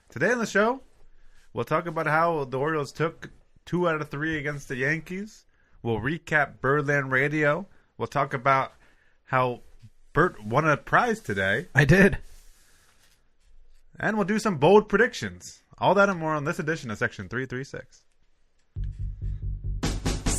Today on the show, we'll talk about how the Orioles took 2 out of 3 against the Yankees. We'll recap Birdland Radio. We'll talk about how Bert won a prize today. I did. And we'll do some bold predictions. All that and more on this edition of Section 336.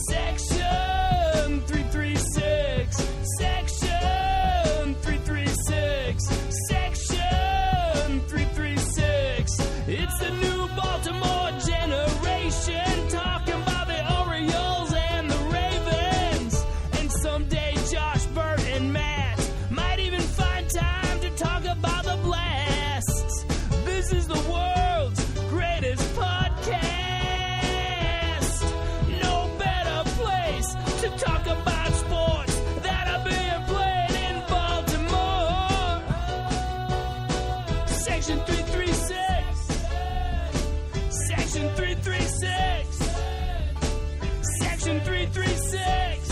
Section 336. Section 336. Section 336. It's the new Baltimore generation talking about the Orioles and the Ravens. And someday Josh, Bert, and Matt might even find time to talk about the Blasts. This is the world's greatest podcast. No better place to talk about sports that are being played in Baltimore. Section 336. Section 336. Section 336.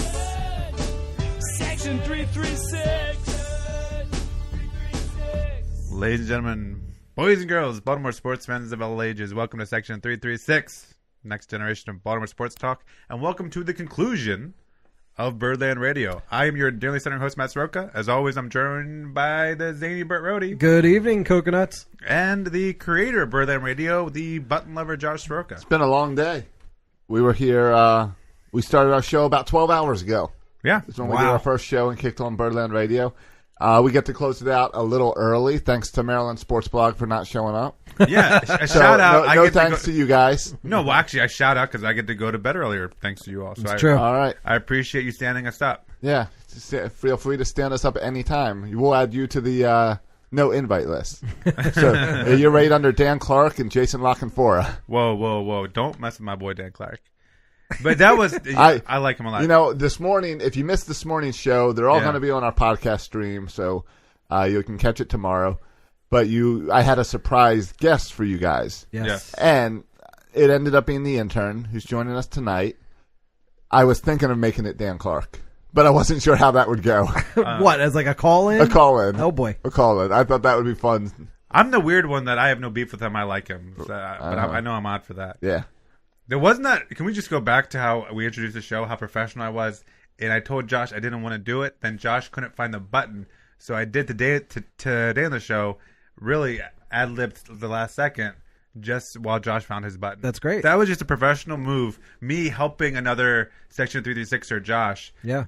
Section 336. Ladies and gentlemen, boys and girls, Baltimore sports fans of all ages, welcome to Section 336, next generation of Baltimore sports talk, and welcome to the conclusion of Birdland Radio. I am your dearly centering host, Matt Soroka. As always, I'm joined by the zany Bert Rohde Good evening, coconuts. and the creator of Birdland Radio, the button lover Josh Soroka. It's been a long day. We were here, we started our show about 12 hours ago. Yeah, It's when we did our first show and kicked on Birdland Radio. We get to close it out a little early, thanks to Maryland Sports Blog for not showing up. yeah. A So, shout out. no thanks to you guys. No, well, actually, I shout out because I get to go to bed earlier, thanks to you all. So It's true. All right. I appreciate you standing us up. Yeah. Just feel free to stand us up at any time. We'll add you to the no invite list. So you're right under Dan Clark and Jason Lockenfora. Whoa! Don't mess with my boy Dan Clark. But that was I like him a lot. You know, this morning, if you missed this morning's show, they're all Yeah. going to be on our podcast stream, so you can catch it tomorrow. But I had a surprise guest for you guys. Yes. And it ended up being the intern who's joining us tonight. I was thinking of making it Dan Clark, but I wasn't sure how that would go. What, as like a call-in? A call-in. Oh, boy. A call-in. I thought that would be fun. I'm the weird one that I have no beef with him. I like him, but I know I'm odd for that. Yeah. There wasn't that. Can we just go back to how we introduced the show, how professional I was, and I told Josh I didn't want to do it. Then Josh couldn't find the button, so I did today on the show. Really ad-libbed the last second, just while Josh found his button. That's great. That was just a professional move. Me helping another Section 336er, Josh. Yeah.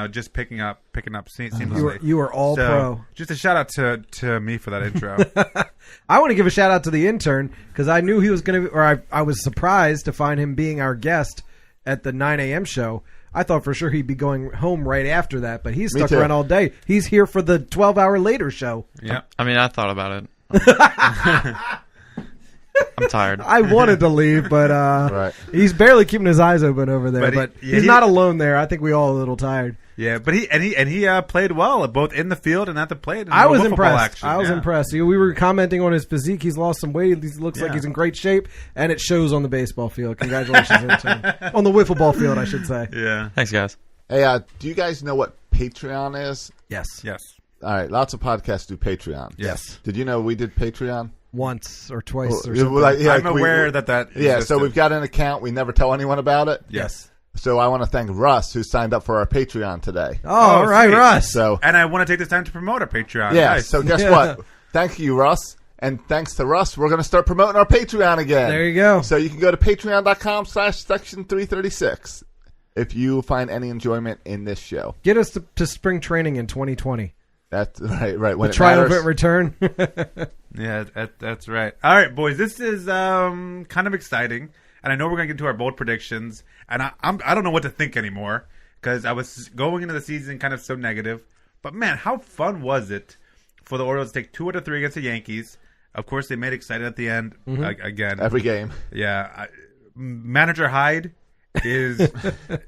Just picking up seamlessly. You were all pro. Just a shout out to me for that intro. I want to give a shout out to the intern because I knew he was going to, or I was surprised to find him being our guest at the 9 a.m. show. I thought for sure he'd be going home right after that, but he's stuck around all day. He's here for the 12-hour later show. Yeah. I mean, I thought about it. I'm tired. I wanted to leave, but Right. he's barely keeping his eyes open over there. But But he's not alone there. I think we all a little tired. Yeah, but he played well both in the field and at the plate. I was Wiffle ball impressed. action. I was Yeah. impressed. We were commenting on his physique. He's lost some weight. He looks like Yeah. he's in great shape, and it shows on the baseball field. Congratulations, intern. On the wiffle ball field, I should say. Yeah. Thanks, guys. Hey, do you guys know what Patreon is? Yes. Yes. All right. Lots of podcasts do Patreon. Yes. Did you know we did Patreon? Once or twice or Yeah, something. like, yeah, I'm like aware that Yeah, existed. so we've got an account. We never tell anyone about it. Yes. So I want to thank Russ, who signed up for our Patreon today. Oh, all right, sweet. Russ. So And I want to take this time to promote our Patreon. yeah, Nice. so guess what? Thank you, Russ. And thanks to Russ, we're going to start promoting our Patreon again. There you go. So you can go to patreon.com/section336 if you find any enjoyment in this show. Get us to spring training in 2020. That's right. When The it triumphant matters. return. Yeah, that's right. All right, boys, this is kind of exciting, and I know we're gonna get to our bold predictions, and I don't know what to think anymore because I was going into the season kind of so negative. But man, how fun was it for the Orioles to take 2 out of 3 against the Yankees? Of course, they made it excited at the end again. Every game. Yeah, Manager Hyde is.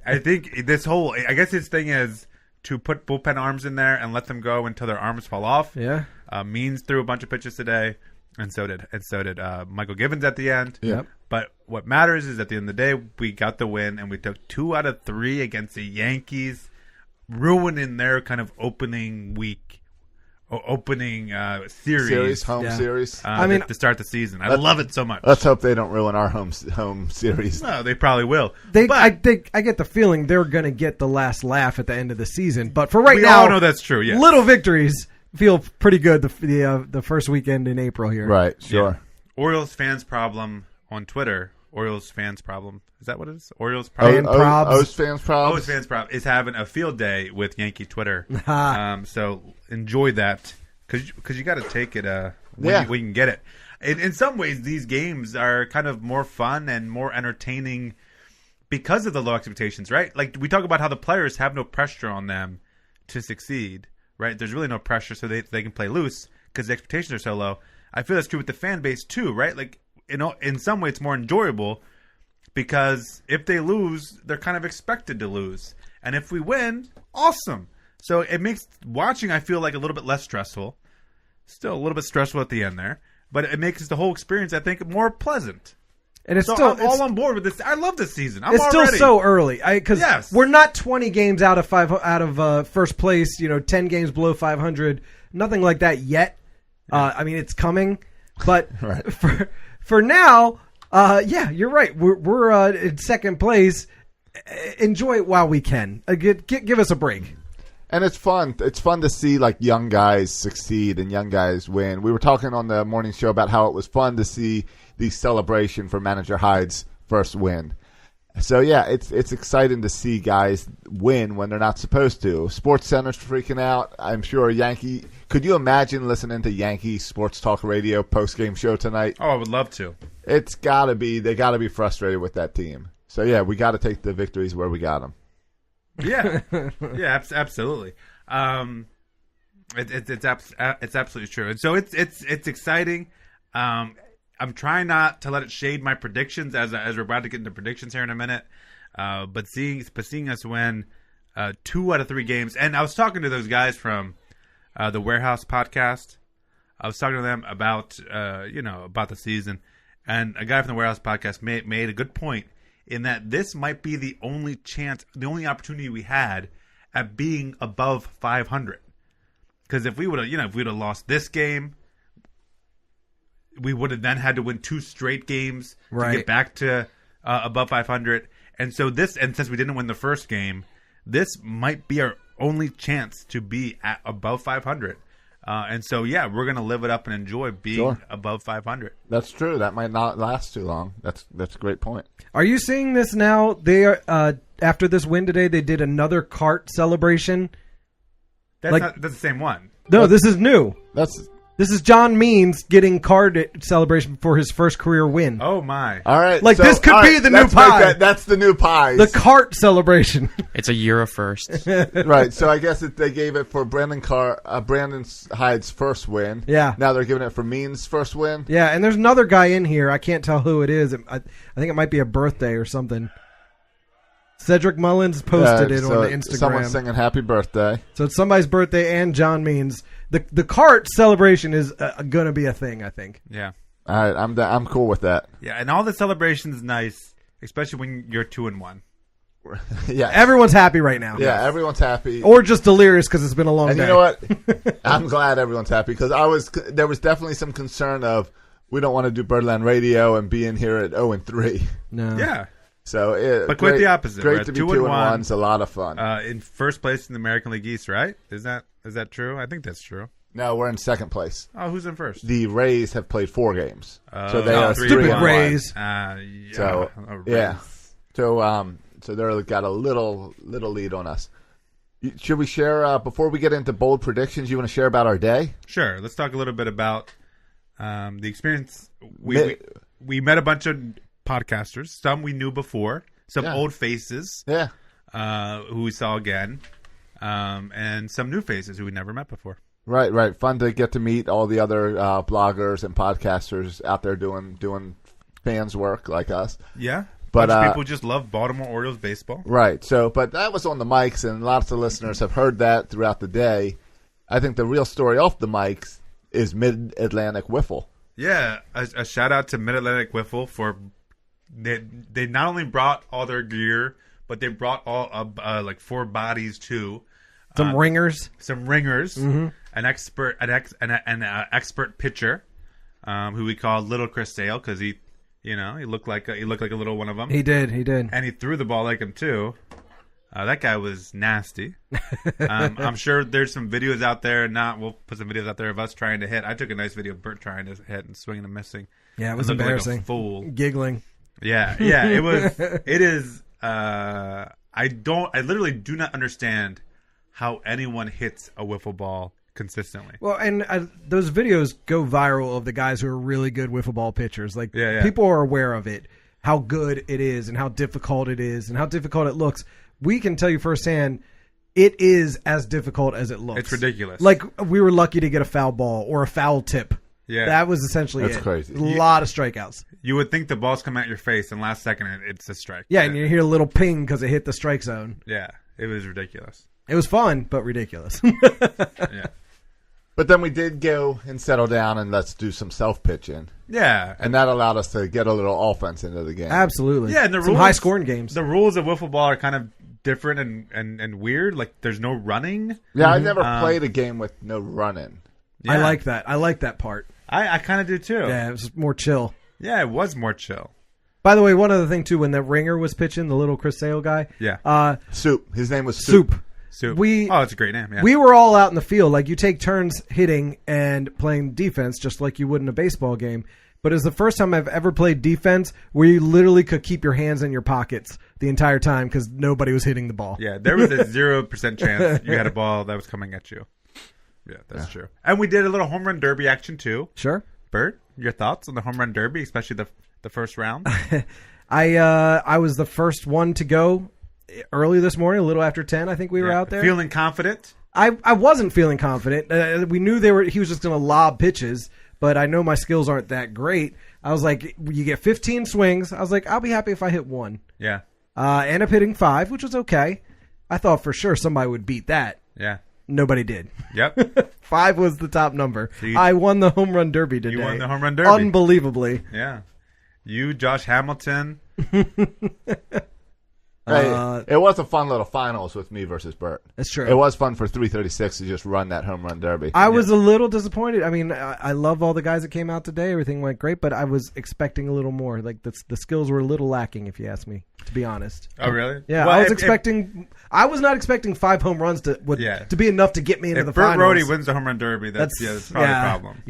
I think I guess his thing is to put bullpen arms in there and let them go until their arms fall off. Yeah. Means threw a bunch of pitches today, and so did Michael Givens at the end. Yep. But what matters is at the end of the day, we got the win, and we took 2 out of 3 against the Yankees, ruining their kind of opening week opening series home Yeah. series. I mean, to start the season. I love it so much. Let's hope they don't ruin our home series. No, they probably will. I get the feeling they're going to get the last laugh at the end of the season. But for right we now, all know that's true. Yeah, little victories feel pretty good. The first weekend in April here, Right, sure. Orioles fans problem on Twitter. Orioles fans problem. Is that what it is? Orioles problem. O's fans problem. O's fans problem is having a field day with Yankee Twitter. Ah. So enjoy that because you got to take it when Yeah. you can get it. In some ways, these games are kind of more fun and more entertaining because of the low expectations, right? Like we talk about how the players have no pressure on them to succeed, right? There's really no pressure, so they can play loose because the expectations are so low. I feel that's true with the fan base too, right? Like in some way, it's more enjoyable because if they lose, they're kind of expected to lose, and if we win, awesome. So it makes watching, I feel like, a little bit less stressful. Still a little bit stressful at the end there, but it makes the whole experience, I think, more pleasant. and it's So still I'm all on board with this. I love this season. I'm it's already. still so early because Yes. we're not 20 games out of first place. 10 games below 500. Nothing like that yet. I mean, it's coming, but Right. for now, you're right. We're in second place. Enjoy it while we can. Give us a break. And it's fun. It's fun to see like young guys succeed and young guys win. We were talking on the morning show about how it was fun to see the celebration for manager Hyde's first win. So yeah, it's exciting to see guys win when they're not supposed to. Sports Center's freaking out. I'm sure Yankee. Could you imagine listening to Yankee Sports Talk Radio post game show tonight? Oh, I would love to. It's gotta be. They gotta be frustrated with that team. So yeah, we got to take the victories where we got them. Yeah, yeah, absolutely. It's absolutely true, and so it's exciting. I'm trying not to let it shade my predictions as we're about to get into predictions here in a minute. But seeing us win 2 out of 3 games, and I was talking to those guys from the Warehouse podcast. I was talking to them about about the season, and a guy from the Warehouse podcast made a good point in that this might be the only opportunity we had at being above 500. Because if we would have lost this game, we would have then had to win 2 straight games to get back to above 500. And so since we didn't win the first game, this might be our only chance to be at above 500. And so, yeah, we're going to live it up and enjoy being above 500. That's true. That might not last too long. That's a great point. Are you seeing this now? They are after this win today. They did another cart celebration. That's the same one. No, this is new. This is John Means getting card celebration for his first career win. Oh, my. all right. Like, this could be the new let's make pie. that's the new pie. The cart celebration. It's a year of first. Right. So I guess they gave it for Brandon Hyde's first win. Yeah. Now they're giving it for Means' first win. Yeah, and there's another guy in here. I can't tell who it is. I think it might be a birthday or something. Cedric Mullins posted it on the Instagram. Someone's singing "Happy Birthday." So it's somebody's birthday and John Means. The cart celebration is going to be a thing, I think. Yeah. All right, I'm cool with that. Yeah, and all the celebrations nice, especially when you're 2-1. Yeah, Everyone's happy right now. yeah, everyone's happy. Or just delirious because it's been a long And day. you know what? I'm glad everyone's happy because there was definitely some concern of we don't want to do Birdland Radio and be in here at 0-3. No. Yeah. So, But quite the opposite. We're Great at to be 2-1. 2-1. It's a lot of fun. In first place in the American League East, right? Is that true? I think that's true. No, we're in second place. Oh, who's in first? The Rays have played 4 games, so they are 3-1. Stupid 3-1. Rays. Yeah. So Rays. yeah, so they're got a little lead on us. Should we share before we get into bold predictions? You want to share about our day? Sure. Let's talk a little bit about the experience. We met a bunch of podcasters. Some we knew before. Some old faces. Yeah. Who we saw again, and some new faces who we never met before. Right. Fun to get to meet all the other bloggers and podcasters out there doing fans work like us. Yeah, but bunch of people just love Baltimore Orioles baseball. Right. So, but that was on the mics, and lots of listeners have heard that throughout the day. I think the real story off the mics is Mid-Atlantic Wiffle. Yeah, a shout out to Mid-Atlantic Wiffle for they not only brought all their gear, but they brought all like 4 bodies too. Some ringers. Some ringers. Mm-hmm. an expert pitcher, who we called Little Chris Sale because he looked like a little one of them. He did, and he threw the ball like him too. That guy was nasty. I'm sure there's some videos out there. We'll put some videos out there of us trying to hit. I took a nice video of Bert trying to hit and swinging and missing. Yeah, it was looking embarrassing. like a fool. Giggling. Yeah, it was. It is. I literally do not understand how anyone hits a wiffle ball consistently. Well, and those videos go viral of the guys who are really good wiffle ball pitchers. Like, people are aware of it, how good it is, and how difficult it is, and how difficult it looks. We can tell you firsthand, it is as difficult as it looks. It's ridiculous. Like, we were lucky to get a foul ball or a foul tip. Yeah, that was essentially That's it. crazy. A lot of strikeouts. You would think the ball's come at your face, and last second it's a strike. Yeah, and you hear a little ping because it hit the strike zone. Yeah, it was ridiculous. It was fun, but ridiculous. Yeah. But then we did go and settle down and let's do some self-pitching. Yeah. And that allowed us to get a little offense into the game. Absolutely. Yeah, and the some rules, high-scoring games. The rules of wiffle ball are kind of different and weird. Like, there's no running. Yeah, I never played a game with no running. Yeah. I like that. I like that part. I kind of do, too. Yeah, it was more chill. Yeah, it was more chill. By the way, one other thing, too, when the ringer was pitching, the little Chris Sale guy. Yeah. Soup. His name was Soup. So, it's a great name. Yeah. We were all out in the field. Like, you take turns hitting and playing defense just like you would in a baseball game. But it was the first time I've ever played defense where you literally could keep your hands in your pockets the entire time because nobody was hitting the ball. Yeah, there was a 0% chance you had a ball that was coming at you. Yeah, that's true. And we did a little home run derby action, too. Sure. Bert, your thoughts on the home run derby, especially the first round? I was the first one to go early this morning, a little after 10, I think we were out there. Feeling confident? I wasn't feeling confident. We knew he was just going to lob pitches, but I know my skills aren't that great. I was like, you get 15 swings. I was like, I'll be happy if I hit one. Yeah. Ended up hitting 5, which was okay. I thought for sure somebody would beat that. Yeah. Nobody did. Yep. 5 was the top number. I won the home run derby today. You won the home run derby. Unbelievably. Yeah. You, Josh Hamilton. Hey, it was a fun little finals with me versus Bert. That's true. It was fun for 336 to just run that home run derby. I was a little disappointed. I mean, I love all the guys that came out today. Everything went great, but I was expecting a little more. Like, the skills were a little lacking, if you ask me, to be honest. Oh, really? Yeah, well, I was not expecting 5 home runs to be enough to get me into the finals. If Bert finals. Rohde wins the home run derby, that's probably a problem.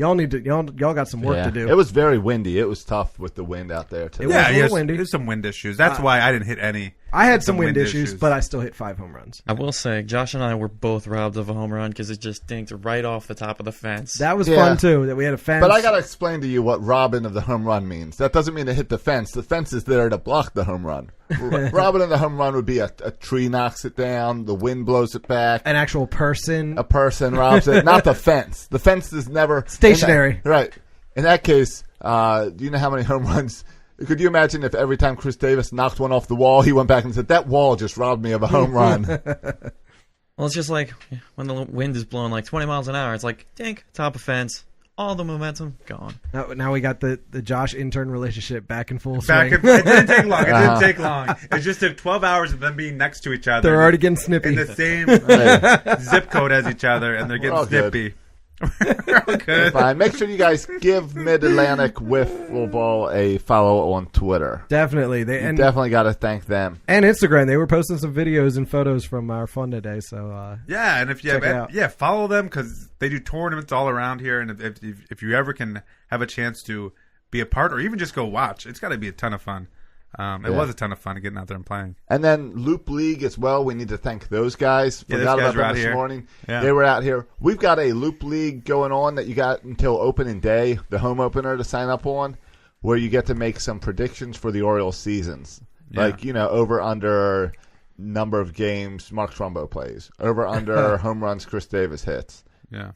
Y'all got some work to do. It was very windy. It was tough with the wind out there today. It was a little windy. There's some wind issues. That's why I didn't hit any. I had some wind issues, but I still hit 5 home runs. I will say, Josh and I were both robbed of a home run because it just dinked right off the top of the fence. That was fun, too, that we had a fence. But I got to explain to you what robbing of the home run means. That doesn't mean to hit the fence. The fence is there to block the home run. Robbing of the home run would be a tree knocks it down, the wind blows it back. An actual person. A person robs it, not the fence. The fence is never... stationary. Right. In that case, do you know how many home runs... Could you imagine if every time Chris Davis knocked one off the wall, he went back and said, that wall just robbed me of a home run? Well, it's just like when the wind is blowing like 20 miles an hour. It's like, dink, top of fence, all the momentum gone. Now we got the Josh intern relationship back in full swing. It didn't take long. It didn't take long. It just took 12 hours of them being next to each other. They're already getting snippy. In the same zip code as each other, and they're getting snippy. Good. Fine. Make sure you guys give Mid-Atlantic Wiffle Ball a follow on Twitter. Definitely. Definitely got to thank them. And Instagram. They were posting some videos and photos from our fun today. So yeah, and if you follow them because they do tournaments all around here. And if you ever can have a chance to be a part or even just go watch, it's got to be a ton of fun. It was a ton of fun getting out there and playing. And then Loop League as well. We need to thank those guys. Forgot about them this morning. Yeah. They were out here. We've got a Loop League going on that you got until opening day, the home opener to sign up on, where you get to make some predictions for the Orioles seasons. Yeah. Like, over under number of games Mark Trumbo plays. Over under home runs Chris Davis hits. Yeah.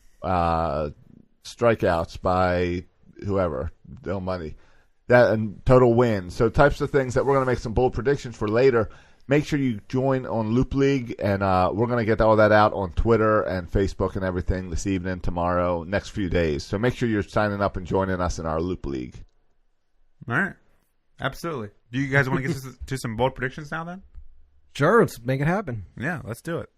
Strikeouts by whoever. No money. That and total wins. So types of things that we're going to make some bold predictions for later. Make sure you join on Loop League, and we're going to get all that out on Twitter and Facebook and everything this evening, tomorrow, next few days. So make sure you're signing up and joining us in our Loop League. All right. Absolutely. Do you guys want to get to some bold predictions now then? Sure, let's make it happen. Yeah, let's do it.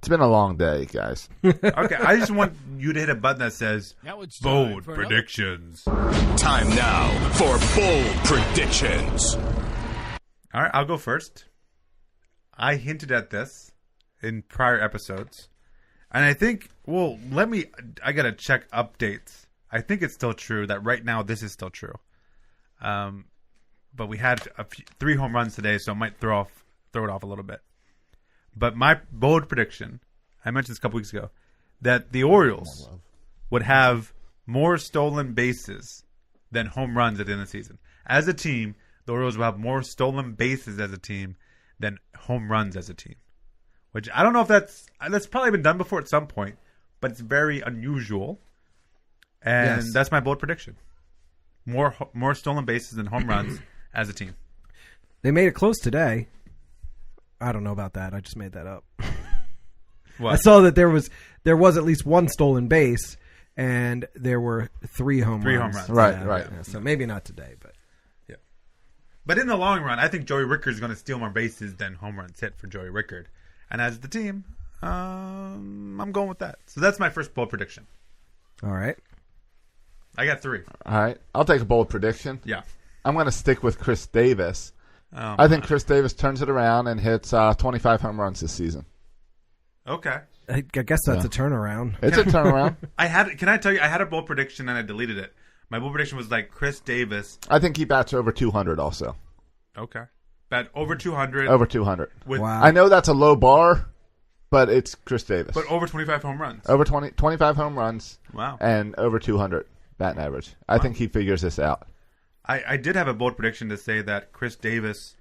It's been a long day, guys. Okay, I just want you to hit a button that says Now it's time bold for another- predictions. Time now for bold predictions. All right, I'll go first. I hinted at this in prior episodes, and I think, I got to check updates. I think it's still true that right now this is still true. But we had 3 home runs today, so it might throw it off a little bit. But my bold prediction, I mentioned this a couple weeks ago, that the Orioles would have more stolen bases than home runs at the end of the season. As a team, the Orioles will have more stolen bases as a team than home runs as a team. Which I don't know if that's probably been done before at some point, but it's very unusual. And Yes. that's my bold prediction. More stolen bases than home runs as a team. They made it close today. I don't know about that. I just made that up. What? I saw that there was at least one stolen base, and there were 3 home runs. Right, Yeah, right. yeah, so maybe not today, but But in the long run, I think Joey Rickard is going to steal more bases than home runs hit for Joey Rickard. And as the team, I'm going with that. So that's my first bold prediction. all right. I got 3. All right. I'll take a bold prediction. Yeah. I'm going to stick with Chris Davis. Oh, I think Chris Davis turns it around and hits 25 home runs this season. Okay. I guess that's a turnaround. It's a turnaround. Can I tell you, I had a bold prediction and I deleted it. My bold prediction was like Chris Davis. I think he bats over 200 also. Okay. Bet over 200. Over 200. With, Wow. I know that's a low bar, but it's Chris Davis. But over 25 home runs. Over 25 home runs Wow. and over 200 batting average. I think he figures this out. I did have a bold prediction to say that Chris Davis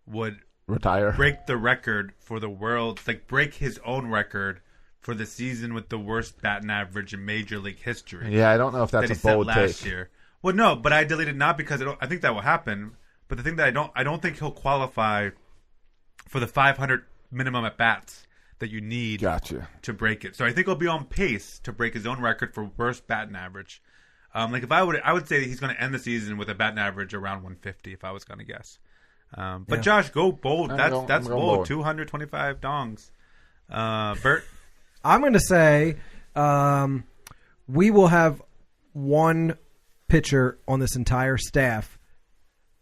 would Retire. break the record for the world, like break his own record for the season with the worst batting average in Major League history. Yeah, I don't know if that that's he a set bold last take. year. Well, no, but I deleted not because I think that will happen. But the thing that I don't think he'll qualify for the 500 minimum at bats that you need Gotcha. to break it. So I think he'll be on pace to break his own record for worst batting average. Like if I would say he's going to end the season with a batting average around 150 if I was going to guess. But Josh, go bold. I'm That's going bold. bold. 225 dongs. Bert. I'm going to say we will have one pitcher on this entire staff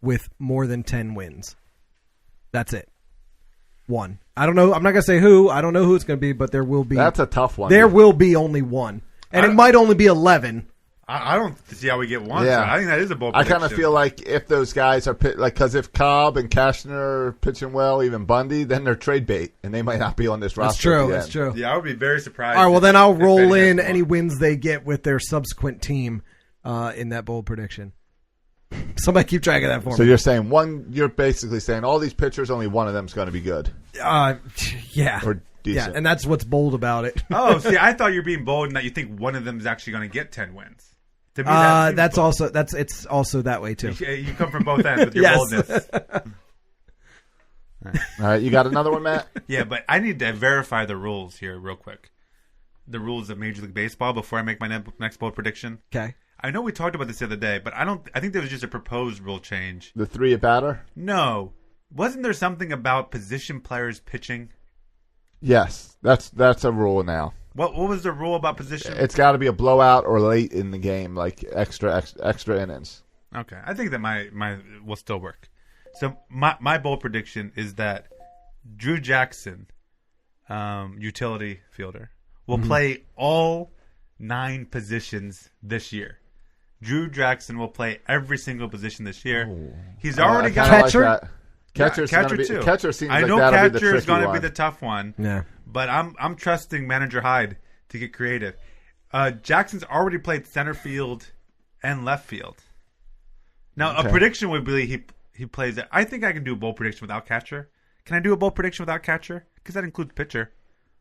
with more than 10 wins. That's it. One. I don't know. I'm not going to say who. I don't know who it's going to be, but there will be. That's a tough one. There will be only one. And it might only be 11. I don't see how we get one. Yeah. So I think that is a bold I prediction. kind of feel like if those guys are because if Cobb and Cashner are pitching well, even Bundy, then they're trade bait, and they might not be on this That's roster. at true. the That's end. true. Yeah, I would be very surprised. All right, well, if- then I'll if roll Benny in gets any one. wins they get with their subsequent team in that bold prediction. Somebody keep track of that for So me. you're basically saying all these pitchers, only one of them is going to be good Yeah. or Yeah, decent. and that's what's bold about it. Oh, see, I thought you were being bold and that you think one of them is actually going to get 10 wins. To me, that seems That's bold. it's also that way too. You come from both ends with your Yes. boldness. All right, you got another one, Matt? Yeah, but I need to verify the rules here real quick. The rules of Major League Baseball before I make my next bold prediction. Okay. I know we talked about this the other day, but I think there was just a proposed rule change. The 3 at batter? No. Wasn't there something about position players pitching? Yes, that's a rule now. What was the rule about position? It's got to be a blowout or late in the game, like extra innings. Okay, I think that my will still work. So my bold prediction is that Drew Jackson, utility fielder, will play all 9 positions this year. Drew Jackson will play every single position this year. He's already I got kinda Catcher? Like that. Catcher's catcher gonna be, too. Catcher seems I like know that'll be the catcher is tricky going to one. be the tough one. Yeah. But I'm trusting manager Hyde to get creative. Jackson's already played center field and left field. Now a prediction would be he plays it. I think I can do a bold prediction without catcher. Can I do a bold prediction without catcher? Because that includes pitcher.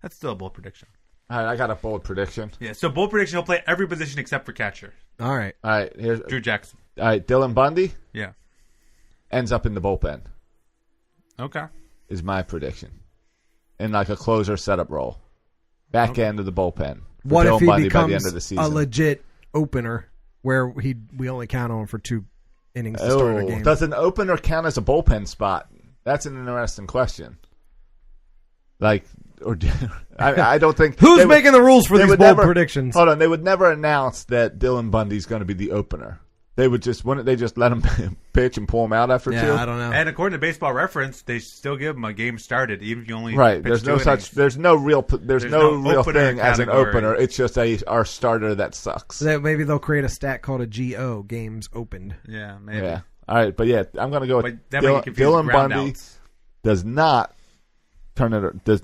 That's still a bold prediction. All right, I got a bold prediction. Yeah. So bold prediction, he'll play every position except for catcher. All right. All right, here's Drew Jackson. all right. Dylan Bundy Yeah. ends up in the bullpen. Okay. Is my prediction in like a closer setup role, back end of the bullpen. For What Dylan if he Bundy by the becomes end of the a season? legit opener where we only count on him for 2 innings to start a game? Does an opener count as a bullpen spot? That's an interesting question. Like, or I don't think Who's making the rules for these bold predictions? Hold on, they would never announce that Dylan Bundy's going to be the opener. They would just wouldn't they just let him pitch and pull him out after two? I don't know. And according to Baseball Reference, they still give him a game started, even if you only Right. pitch There's no real thing as an category. opener. It's just our starter that sucks. So that maybe they'll create a stat called a GO, games opened. Yeah, maybe. Yeah. All right, but yeah, I'm going to go with But that might confuse Dylan ground Bundy. outs. Does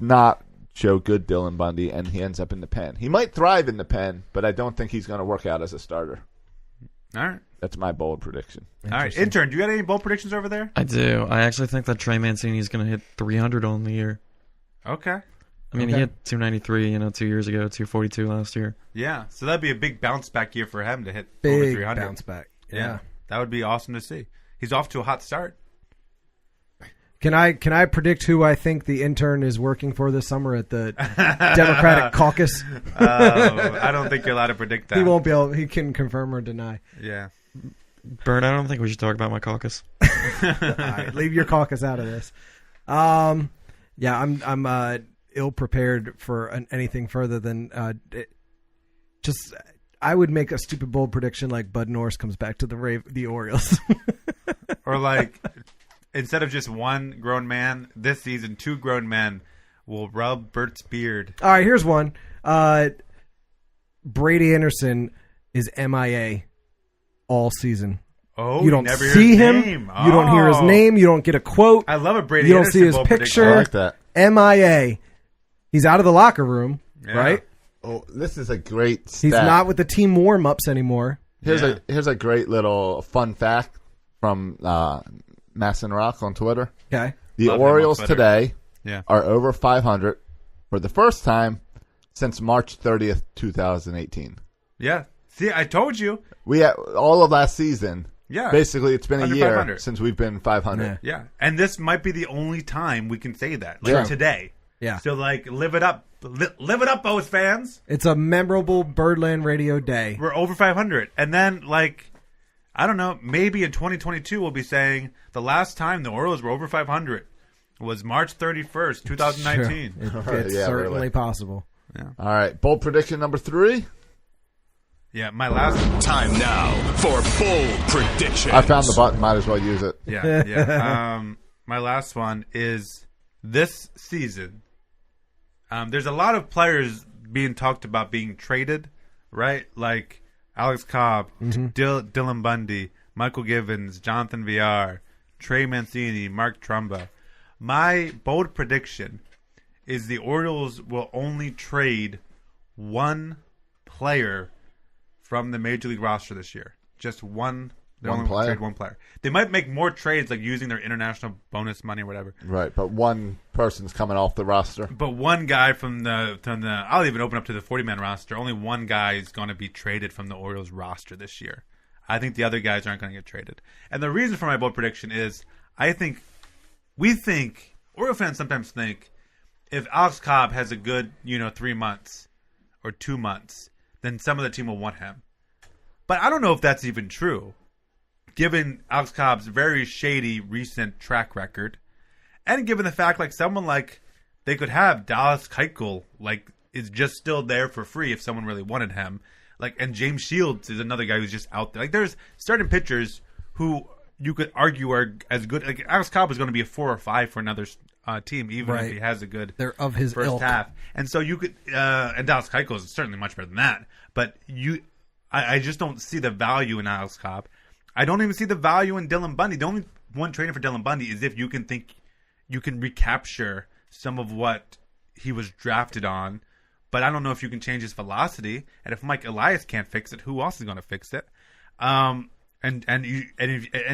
not show good Dylan Bundy, and he ends up in the pen. He might thrive in the pen, but I don't think he's going to work out as a starter. All right. That's my bold prediction. All right. Intern, do you got any bold predictions over there? I do. I actually think that Trey Mancini is going to hit 300 on the year. Okay. I mean, he hit 293, 2 years ago, 242 last year. Yeah. So that'd be a big bounce back year for him to hit over Big 300. bounce back. Yeah. That would be awesome to see. He's off to a hot start. Can I predict who I think the intern is working for this summer at the Democratic caucus? I don't think you're allowed to predict that. He won't be able. He can confirm or deny. Yeah. Bert, I don't think we should talk about my caucus. All right, leave your caucus out of this. Yeah, I'm ill prepared for anything further than just. I would make a stupid bold prediction like Bud Norris comes back to the Orioles, Or like, instead of just one grown man, this season 2 grown men will rub Bert's beard. All right, here's one. Brady Anderson is MIA all season. Oh, You don't never hear see his him. name. You don't hear his Oh. name. You don't get a quote. I love a Brady You don't Anderson see his bold prediction. picture. I like that. MIA. He's out of the locker room, Yeah. right? Oh, this is a great stat. He's not with the team warm-ups anymore. Here's Yeah. a great little fun fact from Masson Rock on Twitter. Okay. The Love him on Orioles Twitter. today Yeah. are over 500 for the first time since March 30th, 2018. Yeah. See, I told you. We had all of last season. Yeah. Basically, it's been a Under year 500. since we've been 500. Yeah. Yeah. And this might be the only time we can say that. Like Yeah. today. Yeah. So, like, live it up. Live it up, O's fans. It's a memorable Birdland Radio day. We're over 500. And then, like, I don't know, maybe in 2022 we'll be saying the last time the Orioles were over 500 was March 31st, 2019. It's Yeah, certainly really. possible. All right, bold prediction number 3. Yeah, my last. Time now for bold predictions. I found the button. Might as well use it. Yeah. My last one is this season. There's a lot of players being talked about being traded, right? Like Alex Cobb, Dylan Bundy, Michael Givens, Jonathan Villar, Trey Mancini, Mark Trumba. My bold prediction is the Orioles will only trade one player from the Major League roster this year. Just one. They One only player? trade one player. They might make more trades, like using their international bonus money or whatever. Right, but one person's coming off the roster. But one guy from the I'll even open up to the 40-man roster. Only one guy is going to be traded from the Orioles roster this year. I think the other guys aren't going to get traded. And the reason for my bold prediction is Oriole fans sometimes think if Alex Cobb has a good, 3 months or 2 months, then some of the team will want him. But I don't know if that's even true, given Alex Cobb's very shady recent track record. And given the fact, like, someone like they could have Dallas Keuchel, like, is just still there for free if someone really wanted him. Like, and James Shields is another guy who's just out there. Like, there's certain pitchers who you could argue are as good. Like, Alex Cobb is going to be a 4 or 5 for another team, even Right. if he has a good They're of his first ilk. half. And so you could, and Dallas Keuchel is certainly much better than that. But I just don't see the value in Alex Cobb. I don't even see the value in Dylan Bundy. The only one trading for Dylan Bundy is if you can think you can recapture some of what he was drafted on. But I don't know if you can change his velocity. And if Mike Elias can't fix it, who else is going to fix it? And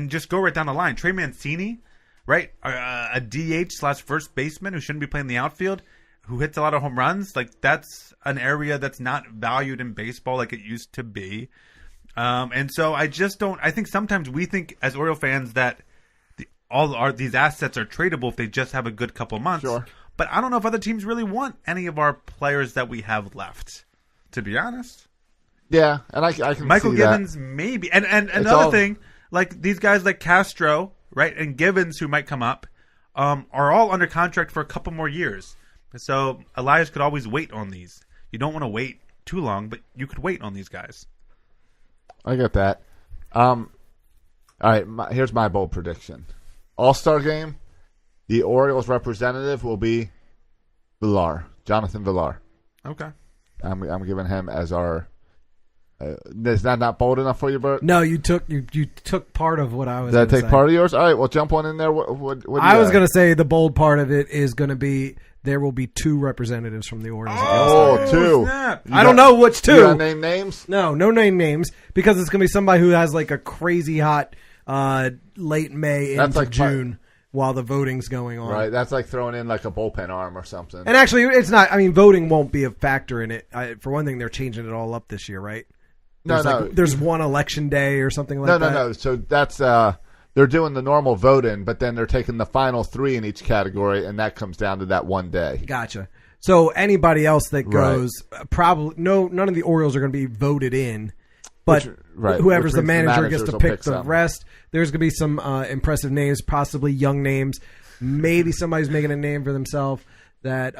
just go right down the line. Trey Mancini, right? A DH/first baseman who shouldn't be playing the outfield, who hits a lot of home runs. Like, that's an area that's not valued in baseball like it used to be. And so I just don't. I think sometimes we think as Oriole fans that these assets are tradable if they just have a good couple months. Sure. But I don't know if other teams really want any of our players that we have left. To be honest, Yeah, and I can Michael see Givens maybe, and another all- thing, like these guys like Castro, right, and Givens who might come up, are all under contract for a couple more years. So Elias could always wait on these. You don't want to wait too long, but you could wait on these guys. I get that. All right, here's my bold prediction. All-Star game, the Orioles representative will be Jonathan Villar. Okay. I'm giving him as our. Is that not bold enough for you, Bert? No, you took part of what I was. Did I gonna take say. part of yours? All right, well, jump on in there. What do you I was got? going to say the bold part of it is going to be there will be 2 representatives from the Orioles. Oh, 2. Snap. I don't know which 2. You got name names? No name names because it's going to be somebody who has like a crazy hot late May That's into like June while the voting's going on. Right, that's like throwing in like a bullpen arm or something. And actually, it's not. I mean, voting won't be a factor in it. For one thing, they're changing it all up this year, right? There's one election day or something like that. No. So that's they're doing the normal vote-in, but then they're taking the final 3 in each category, and that comes down to that one day. Gotcha. So anybody else that goes, probably none of the Orioles are going to be voted in, but whoever's Which the means manager gets managers to will pick the some. rest. There's going to be some impressive names, possibly young names. Maybe somebody's making a name for themselves that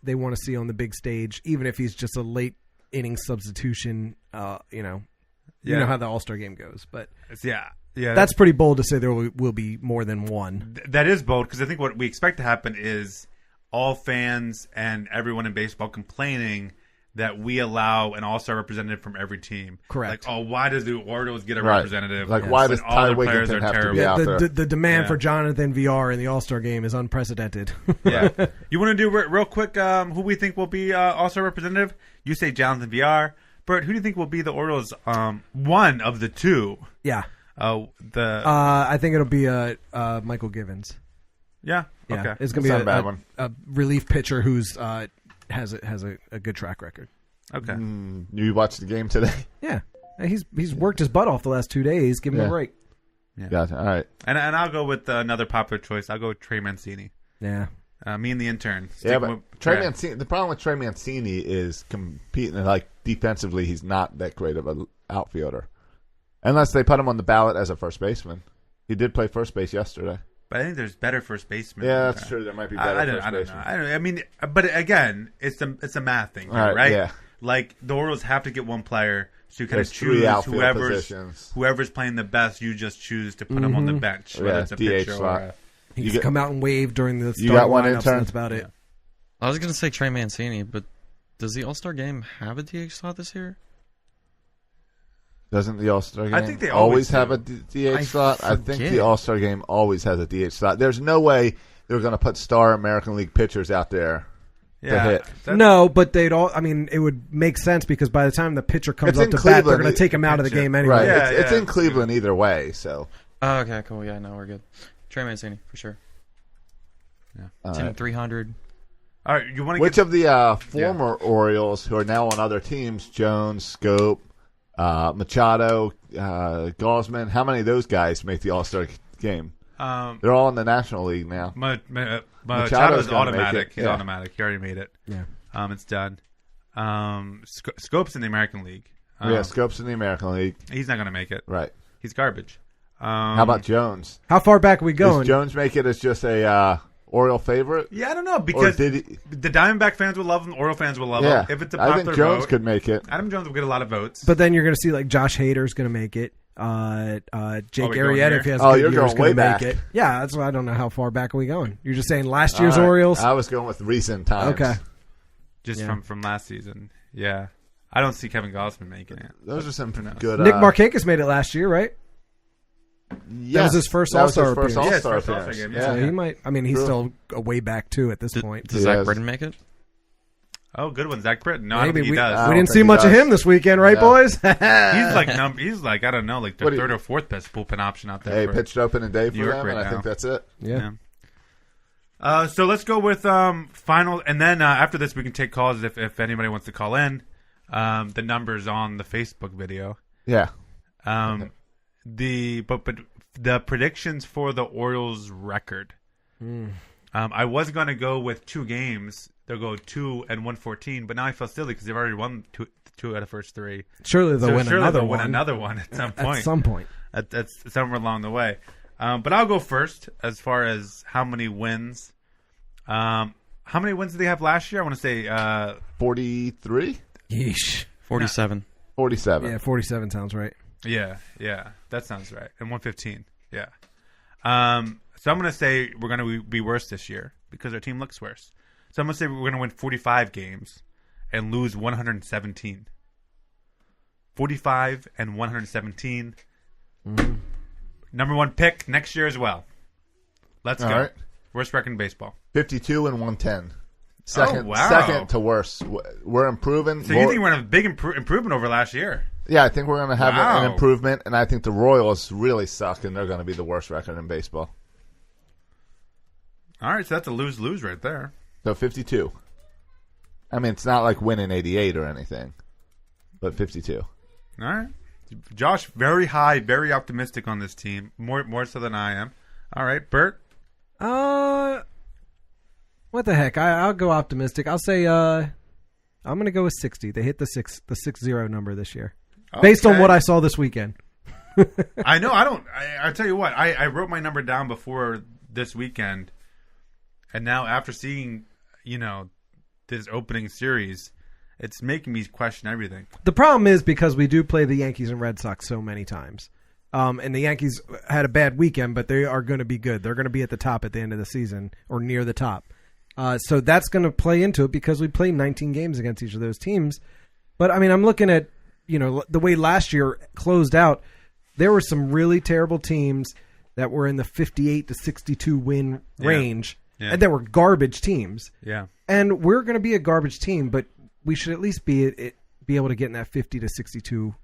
they want to see on the big stage, even if he's just a late inning substitution. You know how the All-Star game goes, but Yeah. that's pretty bold to say there will be more than one. That is bold because I think what we expect to happen is all fans and everyone in baseball complaining that we allow an all-star representative from every team. Correct. Like, why does the Orioles get a Right. representative? Like, why when does all Ty their players Wigginton are have to terrible? be out there? The demand Yeah. for Jonathan VR in the All-Star game is unprecedented. Yeah. You want to do real quick who we think will be all-star representative? You say Jonathan VR. Bert, who do you think will be the Orioles one of the 2? Yeah. I think it'll be Michael Givens. Yeah. Yeah, Okay. it's gonna That's be not a bad one. a relief pitcher who's has a good track record. Okay. You watched the game today? Yeah, he's worked his butt off the last 2 days. Give him a Yeah. break. Yeah. Gotcha. All right. And I'll go with another popular choice. I'll go with Trey Mancini. Yeah, Me and the intern. Yeah, Sticking but with Trey Brad. Mancini. The problem with Trey Mancini is competing. Like defensively, he's not that great of an outfielder, unless they put him on the ballot as a first baseman. He did play first base yesterday. But I think there's better first basemen. Yeah, that's true. There might be better I don't first know. basemen. I mean, but again, it's a math thing, All right? yeah. Like the Orioles have to get one player, so you kind There's of 3 choose outfield positions. whoever's playing the best. You just choose to put him on the bench, whether Yeah, it's a DH pitcher slot. or he's come out and waved during the You start got one lineups, intern? and that's about it. I was going to say Trey Mancini, but does the All-Star game have a DH slot this year? Doesn't the All-Star game I think they always always have do. a DH slot? I think forget. the All-Star game always has a DH slot. There's no way they're going to put star American League pitchers out there to hit. No, but they'd all. I mean, it would make sense because by the time the pitcher comes It's up in to bat, Cleveland. they're going to take him out of the game anyway. Right. Yeah, it's yeah. in Cleveland either way, so. Oh, okay, cool. Yeah, no, we're good. Trey Mancini, for sure. All Tim right. 300. All right, you want to Which get of the former Orioles who are now on other teams, Jones, Scope, Machado, Gaussman, how many of those guys make the All-Star game? They're all in the National League now. Machado's Machado's gonna make automatic. it, He's yeah. automatic. He already made it. Yeah. It's done. Scope's in the American League. Yeah, Scope's in the American League. He's not going to make it. Right. He's garbage. How about Jones? How far back are we Does going? Jones make it as just a Oriole favorite? Yeah, I don't know because did he- the Diamondback fans will love him. Oriole fans will love Yeah. him. If it's a I popular think Jones vote, could make it. Adam Jones will get a lot of votes. But then you're going to see like Josh Hader's going to make it. Jake we going Arrieta, here? if he has Oh, a good you're year, is going way gonna make back. it. Yeah, that's why I don't know how far back are we going. You're just saying last year's All right. Orioles. I was going with recent times. Okay. Just Yeah. from last season. Yeah. I don't see Kevin Gaussman making it. Those are some knows? good. Nick Markakis made it last year, right? Yes, was his first that was his All-Star first appearance. Yeah, his All-Star first appearance. All-Star game, Yeah. So he might. I mean, he's True. still a way back too at this point. Does He Zach has- Britton make it? Oh, good one, Zach Britton. No, I don't Maybe think he does. I we don't didn't think see he much of does. him this weekend, right, Yeah. boys? He's like I don't know, like the What do you- third or fourth best bullpen option out there. Hey, for pitched opening day New for York them, right and I now. think that's it. Yeah. So let's go with final, and then after this we can take calls if anybody wants to call in. The numbers on the Facebook video. Yeah. But the predictions for the Orioles record. I was going to go with 2 games. They'll go 2 and 114, but now I feel silly because they've already won two out of the first 3. Surely they'll win surely another they'll one. win another one at some point. At some point. That's somewhere along the way. But I'll go first as far as how many wins. I How many wins did they have last year? I want to say 43? Yeesh. 47. 47. Yeah, 47 sounds right. Yeah, that sounds right. And 115. Yeah. So I'm going to say we're going to be worse this year because our team looks worse. So I'm going to say we're going to win 45 games and lose 117. 45 and 117. Number 1 pick next year as well. Let's go. Right. Worst record in baseball. 52 and 110. Second, wow. Second to worst. We're improving. So you think we're going to have a big improvement over last year? Yeah, I think we're going to have Wow. an improvement, and I think the Royals really suck, and they're going to be the worst record in baseball. All right, so that's a lose-lose right there. So 52. I mean, it's not like winning 88 or anything, but 52. All right. Josh, very high, very optimistic on this team, more so than I am. All right, Bert? What the heck? I'll go optimistic. I'll say I'm going to go with 60. They hit the 6-0 number this year. Based on what I saw this weekend. I know. I tell you what. I wrote my number down before this weekend, and now after seeing, this opening series, it's making me question everything. The problem is because we do play the Yankees and Red Sox so many times. And the Yankees had a bad weekend, but they are going to be good. They're going to be at the top at the end of the season or near the top. So that's going to play into it because we played 19 games against each of those teams. But, I mean, I'm looking at, the way last year closed out. There were some really terrible teams that were in the 58 to 62 win range. Yeah. And there were garbage teams. Yeah. And we're going to be a garbage team, but we should at least be able to get in that 50 to 62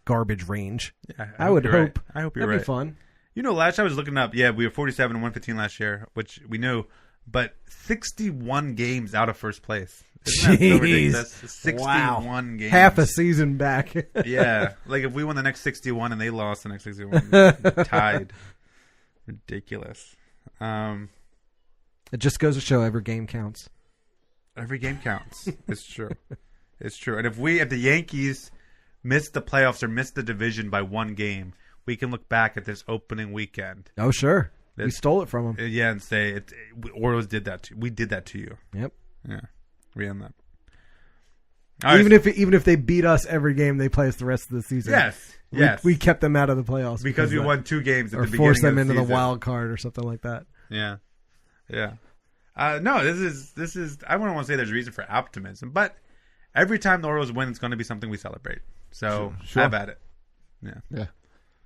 garbage range. Yeah, I would hope. Right. I hope you're That'd right. be fun. Last year I was looking up. Yeah, we were 47 and 115 last year, which we knew, but 61 games out of first place. Isn't that so Jeez. ridiculous? 61 games. Half a season back. Yeah, like if we won the next 61 and they lost the next 61, tied. Ridiculous. It just goes to show every game counts. Every game counts. It's true. It's true. And if the Yankees miss the playoffs or miss the division by one game, we can look back at this opening weekend. Oh, sure. We stole it from them. Yeah, and say, Orioles did that. We did that to you. Yep. Yeah. We own that. Even if they beat us every game, they play us the rest of the season. Yes. We kept them out of the playoffs because we won 2 games at or the beginning forced them of the into season. the wild card or something like that. Yeah. No, this is. I wouldn't want to say there's a reason for optimism, but every time the Orioles win, it's going to be something we celebrate. So Sure. have at it. Yeah.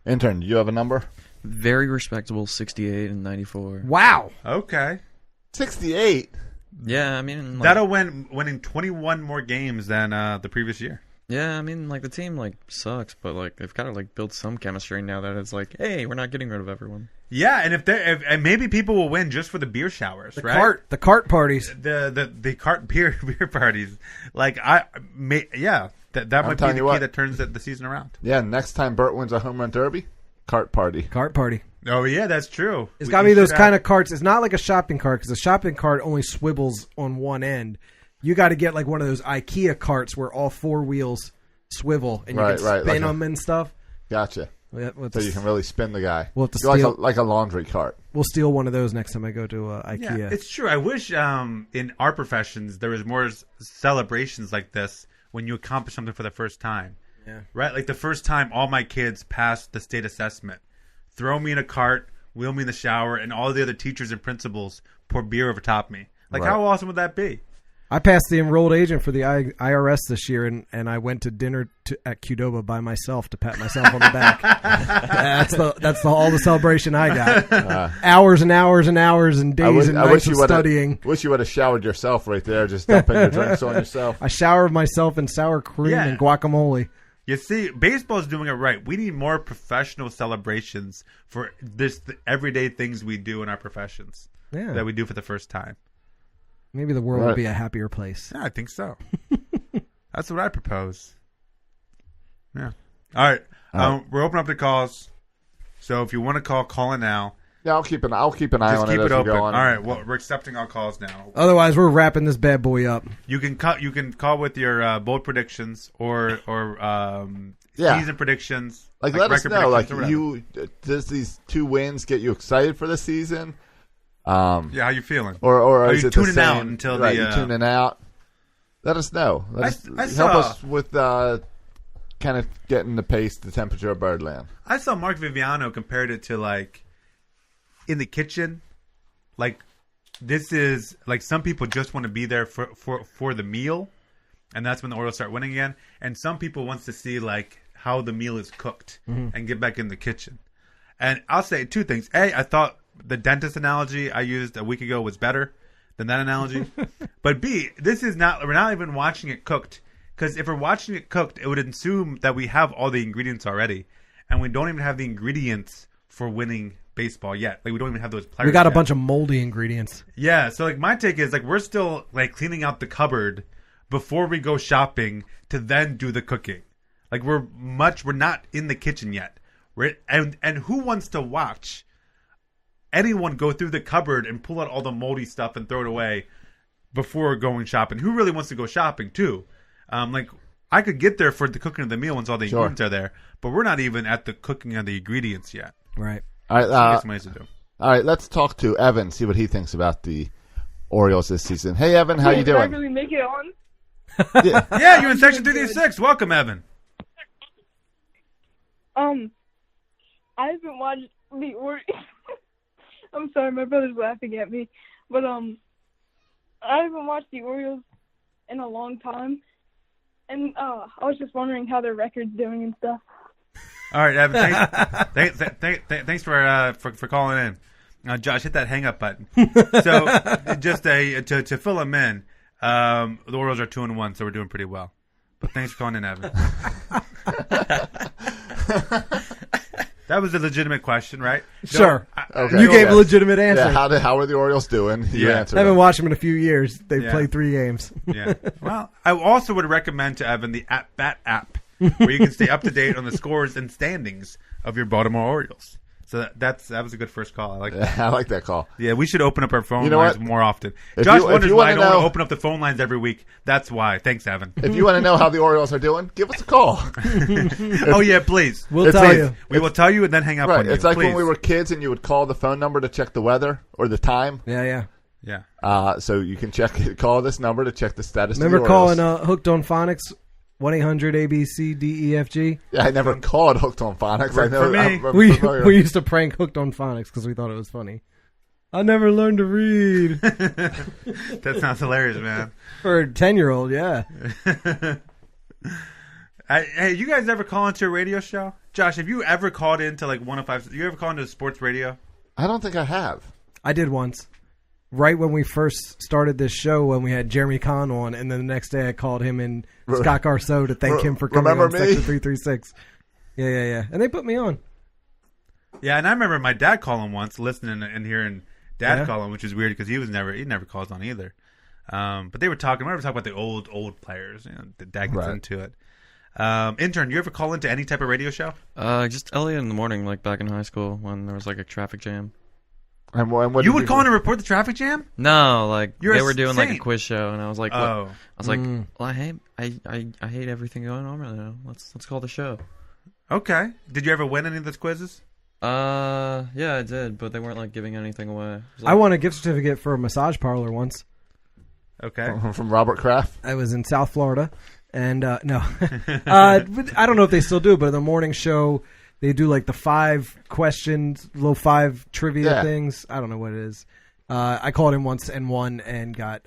Intern, do you have a number? Very respectable 68 and 94. Wow. Okay. 68. Yeah, I mean, That'll winning 21 more games than the previous year. Yeah, I mean, the team sucks, but they've got to build some chemistry now that it's hey, we're not getting rid of everyone. Yeah, and and maybe people will win just for the beer showers, right? The cart parties. The cart beer parties. That might be the key that turns the season around. Yeah, next time Bert wins a home run derby, cart party. Cart party. Oh yeah, that's true. It's got to be those kind of carts. It's not like a shopping cart because a shopping cart only swivels on one end. You got to get one of those IKEA carts where all 4 wheels swivel and you can spin them and stuff. Gotcha. So you can really spin the guy. We'll have to like a laundry cart. We'll steal one of those next time I go to IKEA. Yeah, it's true. I wish in our professions there was more celebrations like this when you accomplish something for the first time. Yeah. Right? Like the first time all my kids passed the state assessment. Throw me in a cart, wheel me in the shower, and all the other teachers and principals pour beer over top me. How awesome would that be? I passed the enrolled agent for the IRS this year, and I went to dinner at Qdoba by myself to pat myself on the back. That's all the celebration I got. Hours and hours and hours and days and nights of studying. Wish you would have showered yourself right there, just dumping your drinks on yourself. I showered myself in sour cream and guacamole. You see, baseball's doing it right. We need more professional celebrations for the everyday things we do in our professions that we do for the first time. Maybe the world would be a happier place. Yeah, I think so. That's what I propose. Yeah. All right. We're opening up the calls. So if you want to call in now. Yeah, I'll keep an eye on it. Just keep it open. All right. Well, we're accepting all calls now. Otherwise, we're wrapping this bad boy up. You can call with your bold predictions or season predictions. Let us know. Does these 2 wins get you excited for the season? Yeah, how you feeling? Or Are is you it the tuning out same- until right, the? you tuning out? Let us know. I Help saw- us with kind of getting the pace, the temperature of Birdland. I saw Mark Viviano compared it to like in the kitchen. Like this is like some people just want to be there for the meal, and that's when the Orioles start winning again. And some people wants to see like how the meal is cooked and get back in the kitchen. And I'll say two things. A, I thought the dentist analogy I used a week ago was better than that analogy. But B, we're not even watching it cooked. Because if we're watching it cooked, it would assume that we have all the ingredients already. And we don't even have the ingredients for winning baseball yet. Like, we don't even have those players We got a yet. bunch of moldy ingredients. Yeah, so, like, my take is, like, we're still, like, cleaning out the cupboard before we go shopping to then do the cooking. Like, we're not in the kitchen yet. And who wants to watch anyone go through the cupboard and pull out all the moldy stuff and throw it away before going shopping? Who really wants to go shopping, too? Like, I could get there for the cooking of the meal once all the ingredients are there, but we're not even at the cooking of the ingredients yet. Right. All right, That's nice to do. all right. Let's talk to Evan. See what he thinks about the Orioles this season. Hey, Evan, how you Did I doing? really make it on? Yeah. Yeah, you're in section 336. Welcome, Evan. I haven't watched the Orioles. I'm sorry, my brother's laughing at me, but I haven't watched the Orioles in a long time, and I was just wondering how their record's doing and stuff. All right, Evan. Thanks for calling in. Josh, hit that hang up button. So, just to fill them in, the Orioles are 2-1, so we're doing pretty well. But thanks for calling in, Evan. That was a legitimate question, right? Sure. Okay. You gave Yes. a legitimate answer. Yeah, how are the Orioles doing? You Yeah. answered I haven't it. watched them in a few years. They've Yeah. played 3 games. Yeah. Well, I also would recommend to Evan the At-Bat app, where you can stay up to date on the scores and standings of your Baltimore Orioles. So that was a good first call. I like that. I like that call. Yeah, we should open up our phone You know lines what? more often. If Josh you- if wonders you why I wanna don't want know- to open up the phone lines every week. That's why. Thanks, Evan. If you want to know how the Orioles are doing, give us a call. Oh, yeah, please. We'll It's tell like- you. We will tell you and then hang up Right. on you. It's like when please. we were kids and you would call the phone number to check the weather or the time. Yeah. Yeah. So you can call this number to check the status Remember of the calling Orioles. Hooked on Phonics? 1-800-ABC-DEFG? Yeah, I never called Hooked on Phonics. I know. For me, I'm We familiar. we used to prank Hooked on Phonics because we thought it was funny. I never learned to read. That sounds hilarious, man. For a 10-year-old, yeah. Hey, you guys ever call into a radio show? Josh, have you ever called into like 105? You ever called into sports radio? I don't think I have. I did once. Right when we first started this show, when we had Jeremy Kahn on, and then the next day I called him and Scott Garceau to thank him for coming Remember on me? Section 336. Yeah. And they put me on. Yeah, and I remember my dad calling once, listening and hearing Dad Yeah. calling, which is weird because he never calls on either. But they were talking. We were talking about the old players. You know, the dad gets Right. into it. Intern, you ever call into any type of radio show? Just early in the morning, like back in high school when there was like a traffic jam. And what You did would call in and report the traffic jam? No, like You're they a were doing like a saint. quiz show, and I was like, what? Oh, I was like, well, I hate everything going on right now. Let's call the show. okay. Did you ever win any of those quizzes? Yeah, I did, but they weren't like giving anything away. It was, I like, won a gift certificate for a massage parlor once. Okay. from Robert Kraft? I was in South Florida, and no, but I don't know if they still do. But the morning show, they do like the 5 questions, little 5 trivia Yeah. things. I don't know what it is. I called in once and won, and got.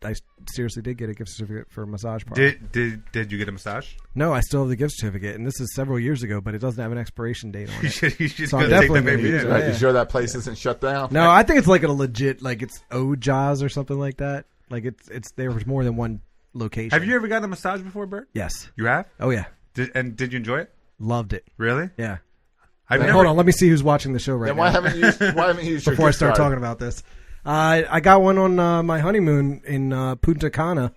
I seriously did get a gift certificate for a massage parlor. Did you get a massage? No, I still have the gift certificate, and this is several years ago, but it doesn't have an expiration date on You it. should So go I'm take the definitely baby gonna use in. it. Right, Yeah. you sure that place isn't shut down? No, I think it's like a legit, like it's Jaws or something like that. Like it's there was more than one location. Have you ever gotten a massage before, Bert? Yes. You have? Oh yeah. Did you enjoy it? Loved it. Really? Yeah. I've Hold on, let me see who's watching the show right Then now. why haven't you used your Before I gift start card? talking about this, I got one on my honeymoon in Punta Cana.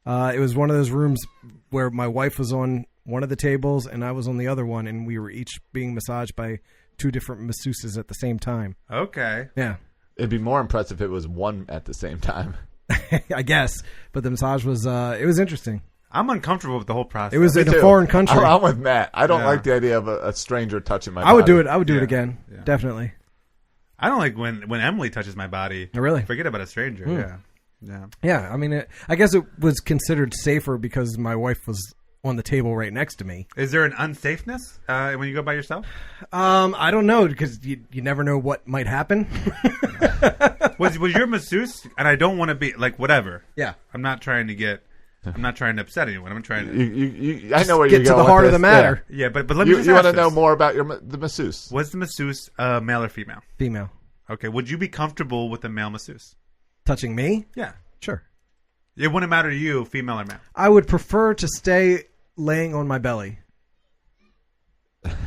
It was one of those rooms where my wife was on one of the tables and I was on the other one, and we were each being massaged by 2 different masseuses at the same time. Okay. Yeah, It'd be more impressive if it was one at the same time. I guess. But the massage was it was interesting. I'm uncomfortable with the whole process. It was Me in a too. foreign country. I'm with Matt. I don't Yeah. like the idea of a stranger touching my I would body. do it. I would do Yeah. it again. Yeah. Definitely. I don't like when Emily touches my body. Oh, really? Forget about a stranger. Yeah. Yeah. Yeah, I mean, I guess it was considered safer because my wife was on the table right next to me. Is there an unsafeness when you go by yourself? I don't know because you never know what might happen. Was your masseuse? And I don't want to be like whatever. Yeah. I'm not trying to upset anyone. I'm trying to. I know where Get you're to going the with heart of the this. matter. Yeah, but let me You just want to ask know this. more about the masseuse? Was the masseuse male or female? Female. Okay. Would you be comfortable with a male masseuse? Touching me? Yeah. Sure. It wouldn't matter to you, female or male. I would prefer to stay laying on my belly.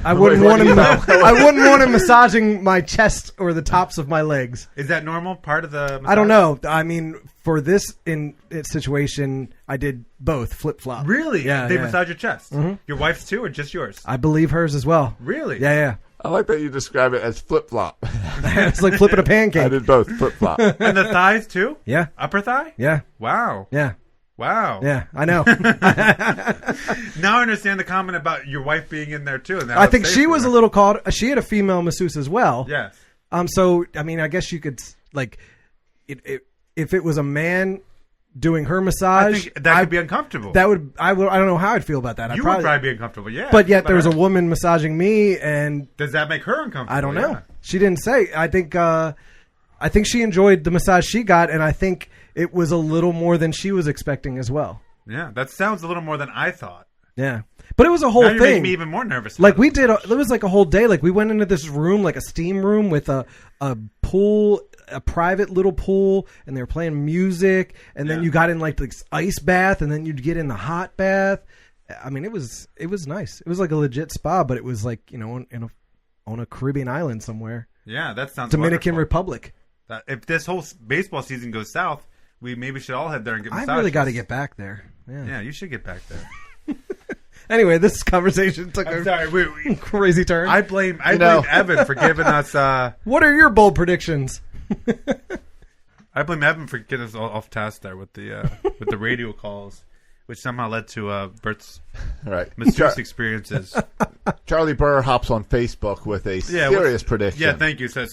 I wouldn't want him. I wouldn't want him massaging my chest or the tops of my legs. Is that normal? Part of the massage? I don't know. I mean, for this situation, I did both flip flop. Really? Yeah. They yeah. massage your chest. Your wife's too, or just yours? I believe hers as well. Really? Yeah. I like that you describe it as flip flop. It's like flipping a I pancake. did both flip flop. And the thighs too? Yeah. Upper thigh? Yeah. Wow. Yeah. Wow. Yeah. I know. Now I understand the comment about your wife being in there too. And I think she was a little called. She had a female masseuse as well. Yes. So I mean, I guess you could like, if it was a man doing her massage, I think that could be uncomfortable. That would. I don't know how I'd feel about that. You would probably be uncomfortable. Yeah. But yet there's a woman massaging me, and Does that make her uncomfortable? I don't know. Yeah. She didn't say. I think she enjoyed the massage she got, and I think it was a little more than she was expecting as well. Yeah, that sounds a little more than I thought. Yeah, but it was a whole Now you're making thing. me even more nervous. Like we did, it was like a whole day. Like we went into this room, like a steam room with a pool, a private little pool, and they were playing music. And then you got in like this ice bath, and then you'd get in the hot bath. I mean, it was nice. It was like a legit spa, but it was like on a Caribbean island somewhere. Yeah, that sounds Dominican wonderful. Republic. If this whole baseball season goes south, we maybe should all head there and get massages. I really got to get back there. Yeah. Yeah, you should get back there. Anyway, this conversation took I'm a sorry. crazy turn. I blame know. Evan for giving us. What are your bold predictions? I blame Evan for getting us all off task there with the radio calls, which somehow led to Bert's Right. masseuse experiences. Charlie Burr hops on Facebook with a serious prediction. Yeah, thank you. So let's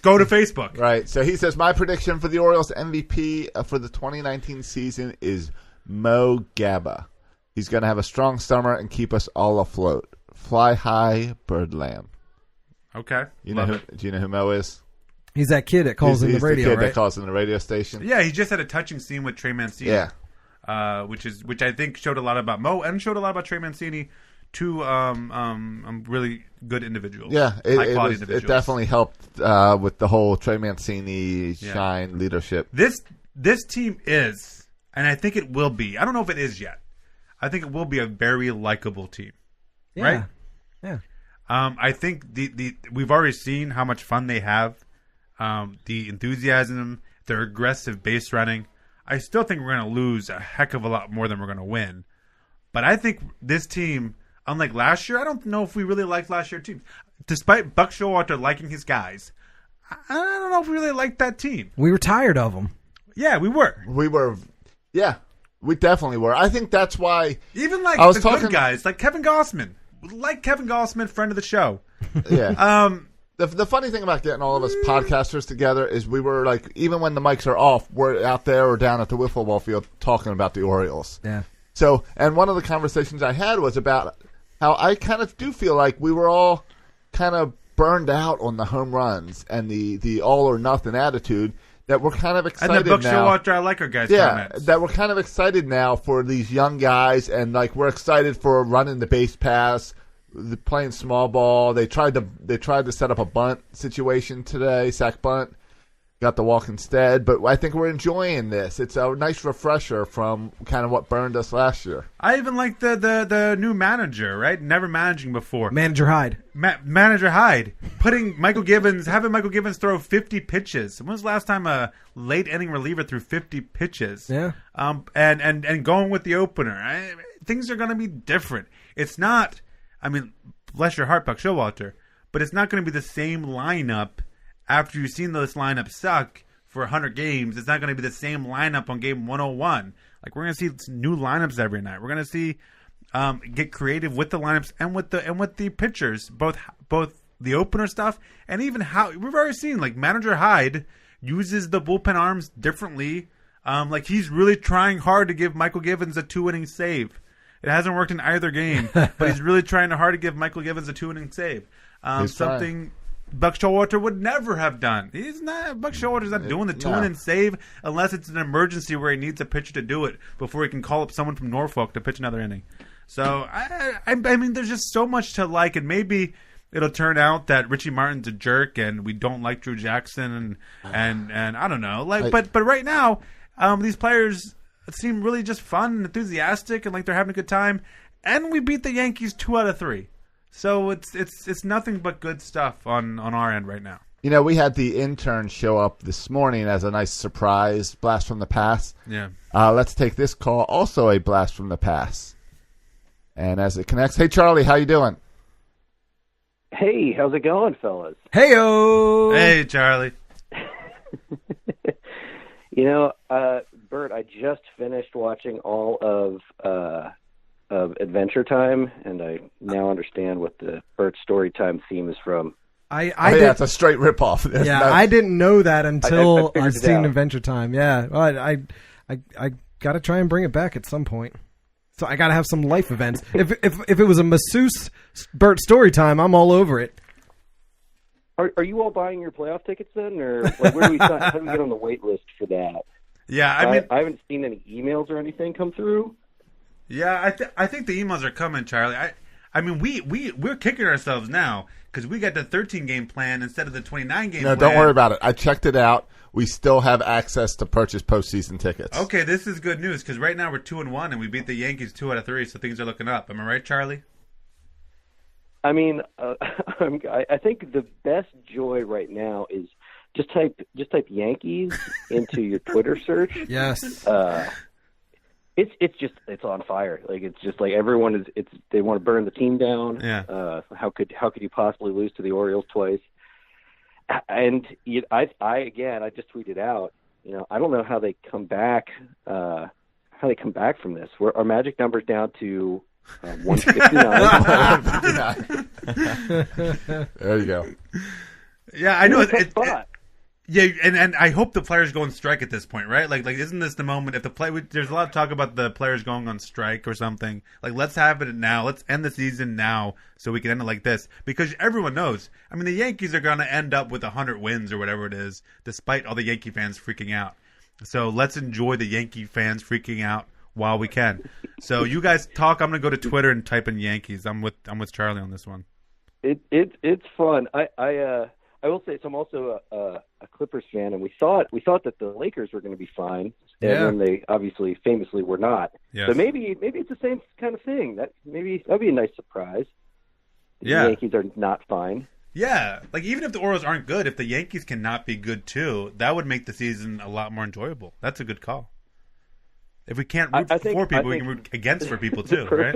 go to Facebook. Right. So he says, my prediction for the Orioles MVP for the 2019 season is Mo Gabba. He's going to have a strong summer and keep us all afloat. Fly high, Birdland. Okay. Do you know who Mo is? He's that kid that calls in the radio, the kid right? that calls in the radio station. Yeah, he just had a touching scene with Trey Mancini. Yeah. Which I think showed a lot about Mo and showed a lot about Trey Mancini. Two really good individuals. Yeah, high-quality it individuals. definitely helped with the whole Trey Mancini shine leadership. This team is, and I think it will be. I don't know if it is yet. I think it will be a very likable team. Yeah. Right? Yeah. I think we've already seen how much fun they have. The enthusiasm, their aggressive base running. I still think we're going to lose a heck of a lot more than we're going to win. But I think this team, unlike last year, I don't know if we really liked last year's team. Despite Buck Showalter liking his guys, I don't know if we really liked that team. We were tired of them. Yeah, we were. We definitely were. I think that's why. Even like good guys, like Kevin Gossman. Like Kevin Gossman, friend of the show. Yeah. The funny thing about getting all of us podcasters together is we were like, even when the mics are off, we're out there or down at the wiffle ball field talking about the Orioles. Yeah. So, and one of the conversations I had was about how I kind of do feel like we were all kind of burned out on the home runs and the all or nothing attitude, that we're kind of excited now. And the Buck Showalter, I like our guys' comments. That we're kind of excited now for these young guys, and like we're excited for running the base pass, playing small ball. They tried to set up a bunt situation today, sack bunt. Got the walk instead, but I think we're enjoying this. It's a nice refresher from kind of what burned us last year. I even like the new manager, right? Never managing before. Manager Hyde. Manager Hyde. Having Michael Gibbons throw 50 pitches. When was the last time a late inning reliever threw 50 pitches? Yeah. And going with the opener. Things are going to be different. It's not, I mean, bless your heart, Buck Showalter, but it's not going to be the same lineup. After you've seen this lineup suck for 100 games, it's not going to be the same lineup on game 101. Like, we're going to see new lineups every night. We're going to see get creative with the lineups and with the pitchers, both the opener stuff, and even how we've already seen like manager Hyde uses the bullpen arms differently. Like he's really trying hard to give Michael Givens a 2-inning save. It hasn't worked in either game, but he's really trying hard to give Michael Givens a 2-inning save. Something Buck Showalter would never have done. Buck Showalter's not doing the 2-inning save unless it's an emergency where he needs a pitcher to do it before he can call up someone from Norfolk to pitch another inning. So I mean, there's just so much to like, and maybe it'll turn out that Richie Martin's a jerk and we don't like Drew Jackson and I don't know. But right now, these players seem really just fun and enthusiastic and like they're having a good time. And we beat the Yankees 2 out of 3. So it's nothing but good stuff on our end right now. You know, we had the intern show up this morning as a nice surprise, blast from the past. Yeah. Let's take this call, also a blast from the past. And as it connects, hey Charlie, how you doing? Hey, how's it going, fellas? Hey-o! Hey, Charlie. You know, Bert, I just finished watching all of Adventure Time, and I now understand what the Bert Storytime theme is from. It's a straight ripoff. I didn't know that until I I've figured it seen out. Adventure Time. Yeah, well, I got to try and bring it back at some point. So I got to have some life events. If it was a masseuse Bert Storytime, I'm all over it. Are you all buying your playoff tickets then, or like, where do we sign, how do we get on the wait list for that? Yeah, I mean, I haven't seen any emails or anything come through. yeah, I think the emails are coming, Charlie. I mean, we're kicking ourselves now because we got the 13-game plan instead of the 29-game plan. No, don't worry about it. I checked it out. We still have access to purchase postseason tickets. Okay, this is good news because right now we're 2-1 and we beat the Yankees 2 out of 3, so things are looking up. Am I right, Charlie? I mean, I think the best joy right now is just type Yankees into your Twitter search. Yes. It's on fire. Like it's just like everyone is. They want to burn the team down. Yeah. How could you possibly lose to the Orioles twice? And I just tweeted out. You know, I don't know how they come back. How they come back from this? Our magic number's down to 159. There you go. Yeah, I know. Yeah, and I hope the players go on strike at this point, right? Like isn't this the moment if there's a lot of talk about the players going on strike or something. Like let's have it now. Let's end the season now so we can end it like this because everyone knows. I mean, the Yankees are going to end up with 100 wins or whatever it is, despite all the Yankee fans freaking out. So let's enjoy the Yankee fans freaking out while we can. So you guys talk. I'm going to go to Twitter and type in Yankees. I'm with Charlie on this one. It's fun. I will say, so I'm also a Clippers fan, and we thought that the Lakers were going to be fine, and then they obviously famously were not. Yes. So maybe it's the same kind of thing. That'd be a nice surprise. If Yeah. the Yankees are not fine. Yeah, like even if the Orioles aren't good, if the Yankees cannot be good too, that would make the season a lot more enjoyable. That's a good call. If we can't root for people, we can root against for people too, right?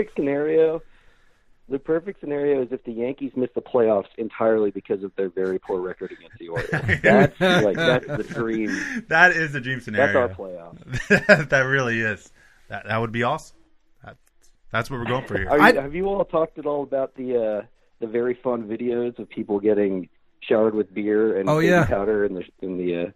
The perfect scenario is if the Yankees miss the playoffs entirely because of their very poor record against the Orioles. That's the dream. That is the dream scenario. That's our playoff. That really is. That would be awesome. That's what we're going for here. Have you all talked at all about the very fun videos of people getting showered with beer and baby powder in the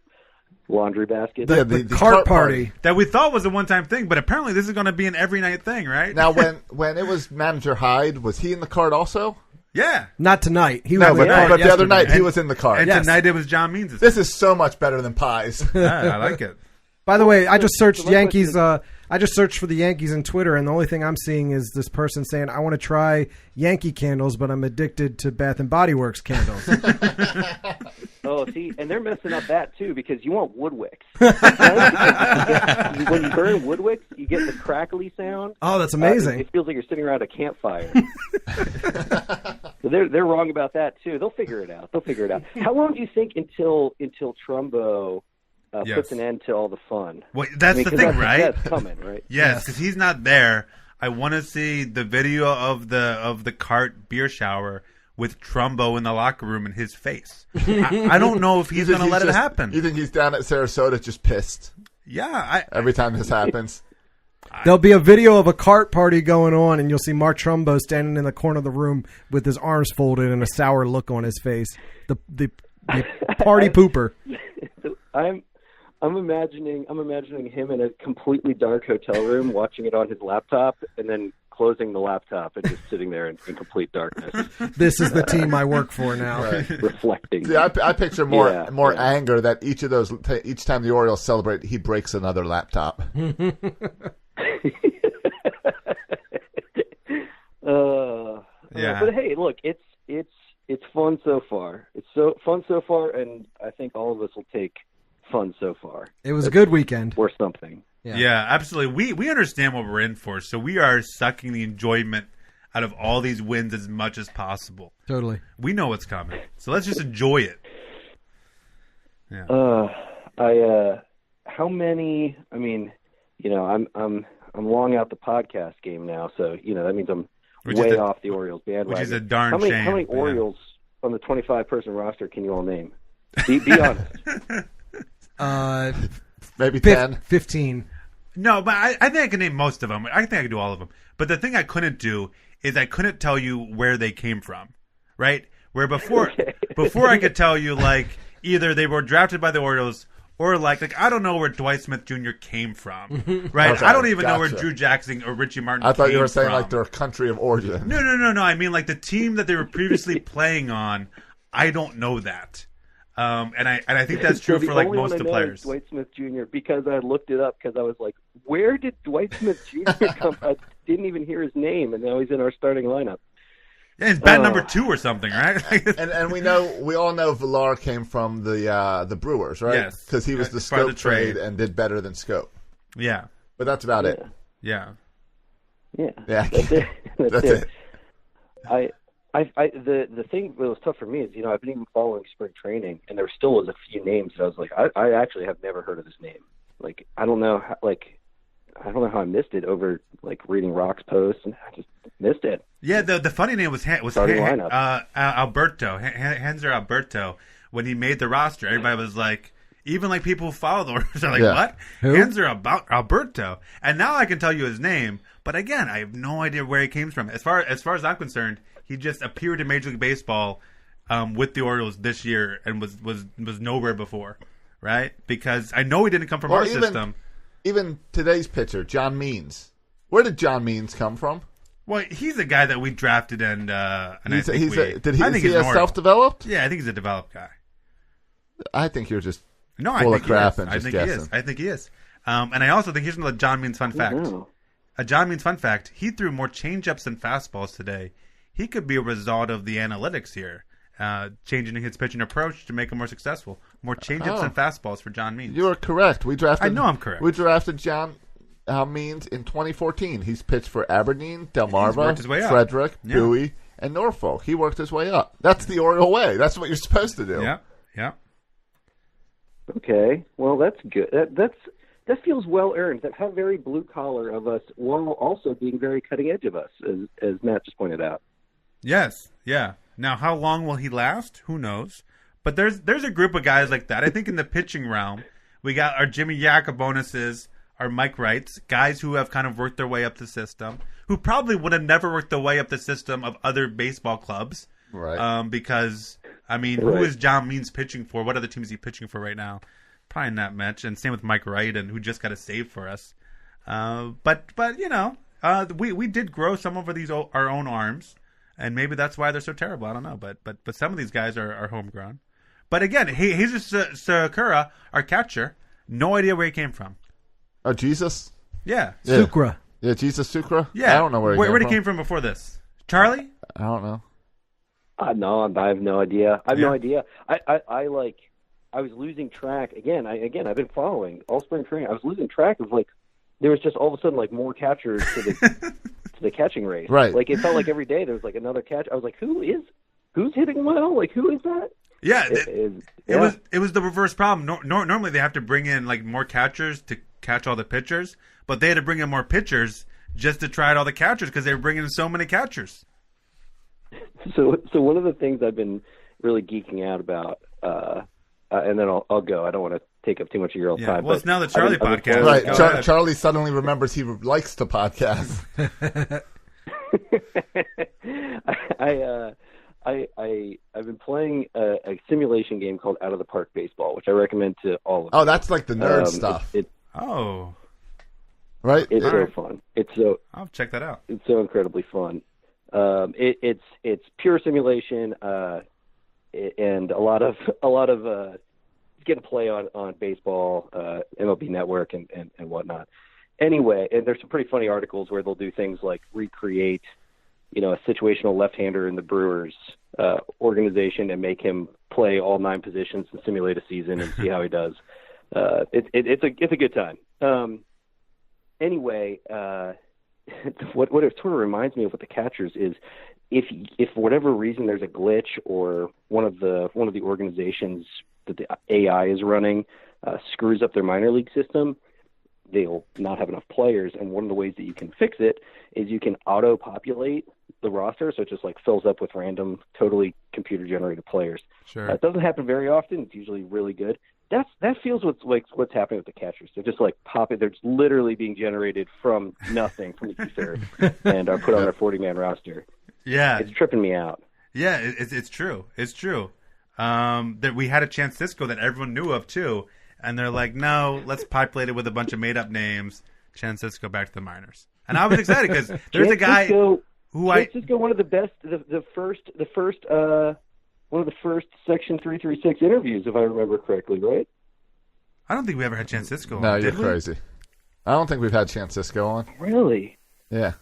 laundry basket? The cart party that we thought was a one-time thing, but apparently this is going to be an every night thing, right? Now, when it was manager Hyde, was he in the cart also? Yeah. Not tonight. He No, was but the other night he was in the cart. And tonight it was John Means. This is so much better than pies. Yeah, I like it. By the way, I just searched Yankees. I just searched for the Yankees on Twitter, and the only thing I'm seeing is this person saying, "I want to try Yankee candles, but I'm addicted to Bath and Body Works candles." Oh, see, and they're messing up that too because you want wood wicks. When you burn wood wicks, you get the crackly sound. Oh, that's amazing! It feels like you're sitting around a campfire. So they're wrong about that too. They'll figure it out. How long do you think until Trumbo puts an end to all the fun? Well, that's the thing, right? That's coming, right? Yes, because he's not there. I want to see the video of the cart beer shower with Trumbo in the locker room in his face. I don't know if he's going to let it happen. You think he's down at Sarasota just pissed? Yeah. Every time this happens? There'll be a video of a cart party going on, and you'll see Mark Trumbo standing in the corner of the room with his arms folded and a sour look on his face. The party pooper. I'm imagining him in a completely dark hotel room watching it on his laptop, and then closing the laptop and just sitting there in complete darkness. This is the team I work for now. Right. Reflecting. See, I picture more anger that each time the Orioles celebrate, he breaks another laptop. But hey, look, it's fun so far. It's so fun so far, and I think all of us will take fun so far. It was a good weekend. Or something. Yeah, absolutely. We understand what we're in for, so we are sucking the enjoyment out of all these wins as much as possible. Totally. We know what's coming, so let's just enjoy it. Yeah. How many? I mean, I'm long out the podcast game now, so that means I'm way off the Orioles bandwagon. Which is a darn shame. shame. How many Orioles on the 25-person roster can you all name? Be honest. Maybe 10. 15. No, but I think I can name most of them. I think I can do all of them. But the thing I couldn't do is I couldn't tell you where they came from, right? Where before I could tell you, like, either they were drafted by the Orioles or like I don't know where Dwight Smith Jr. came from, right? Okay, I don't even know where gotcha. Drew Jackson or Richie Martin I thought came you were saying from. like their country of origin. No. I mean like the team that they were previously playing on. I don't know that. And I think that's true for like most of the players. Dwight Smith Jr. because I looked it up because I was like, where did Dwight Smith Jr. come? I didn't even hear his name, and now he's in our starting lineup. Yeah, it's bat number 2 or something, right? and we all know Villar came from the Brewers, right? Yes, because he was the part of Scope the trade and did better than Scope. Yeah, but that's about it. Yeah. That's it. The thing that was tough for me is, I've been even following spring training, and there still was a few names that I was like, I actually have never heard of this name. Like, I don't know how I missed it over like reading Rock's posts, and I just missed it. Yeah, the funny name was Alberto, Hanser Alberto. When he made the roster, everybody was like, even like people who follow the Orioles are like, what? Who? Hanser Alberto. And now I can tell you his name, but again, I have no idea where he came from. As far as I'm concerned, he just appeared in Major League Baseball with the Orioles this year and was nowhere before, right? Because I know he didn't come from our system. Even today's pitcher, John Means. Where did John Means come from? Well, he's a guy that we drafted, and I think is he self-developed? Yeah, I think he's a developed guy. I think you're just full of crap and just guessing. I think he is. And I also think here's another John Means fun fact. Mm-hmm. A John Means fun fact. He threw more changeups than fastballs today. He could be a result of the analytics here, changing his pitching approach to make him more successful. More changeups than fastballs for John Means. You are correct. I know I'm correct. We drafted John Means in 2014. He's pitched for Aberdeen, Delmarva, Frederick, Bowie, and Norfolk. He worked his way up. That's the Oriole way. That's what you're supposed to do. Yeah. Okay. Well, that's good. That feels well earned. That's how very blue collar of us, while also being very cutting edge of us, as Matt just pointed out. Yes. Yeah. Now, how long will he last? Who knows? But there's a group of guys like that. I think in the pitching realm, we got our Jimmy Yacobonuses, our Mike Wrights, guys who have kind of worked their way up the system, who probably would have never worked their way up the system of other baseball clubs. Right. Because, I mean, who is John Means pitching for? What other team is he pitching for right now? Probably not much. And same with Mike Wright, and who just got a save for us. But we did grow some of these our own arms, and maybe that's why they're so terrible. I don't know. But some of these guys are homegrown. But again, Jesus Sakura, our catcher, no idea where he came from. Oh, Jesus? Yeah. Sucra. Yeah, Jesus Sucra? Yeah. I don't know where he came from before this. Charlie? I don't know. No, I have no idea. No idea. I was losing track again. I've been following all spring training. I was losing track of there was just all of a sudden more catchers to the to the catching race. Right. Like it felt like every day there was another catch. I was like, who's hitting well? Who is that? Yeah, it was the reverse problem. Normally they have to bring in more catchers to catch all the pitchers, but they had to bring in more pitchers just to try out all the catchers because they were bringing in so many catchers. So one of the things I've been really geeking out about, and then I'll go. I don't want to take up too much of your old Yeah. time. Well, but it's now the Charlie I've been podcast. Right. Go ahead. Charlie suddenly remembers he likes to podcast. I've been playing a simulation game called Out of the Park Baseball, which I recommend to all of you. Oh, that's like the nerd stuff, Oh, right? It's so fun. I'll check that out. It's so incredibly fun. It's pure simulation, and a lot of getting to play on baseball, MLB Network, and whatnot. Anyway, and there's some pretty funny articles where they'll do things like recreate, a situational left-hander in the Brewers organization and make him play all 9 positions and simulate a season and see how he does. It's a good time. Anyway, what it sort of reminds me of with the catchers is if for whatever reason there's a glitch or one of the organizations that the AI is running screws up their minor league system, they'll not have enough players. And one of the ways that you can fix it is you can auto-populate the roster, so it just like fills up with random, totally computer-generated players. Sure. It doesn't happen very often. It's usually really good. That feels what's happening with the catchers. They're just like popping. They're just literally being generated from nothing, from the ether, and are put on their 40-man roster. Yeah, It's tripping me out. yeah, it's true. It's true. That we had a Chance Cisco that everyone knew of too, and they're like, no, let's populate it with a bunch of made-up names. Chance Cisco back to the minors, and I was excited because there's a guy who Cisco, one of the best, one of the first Section 336 interviews, if I remember correctly, right? I don't think we ever had Chance Cisco on. No, you're did we? crazy. I don't think we've had Chance Cisco on. Really? Yeah.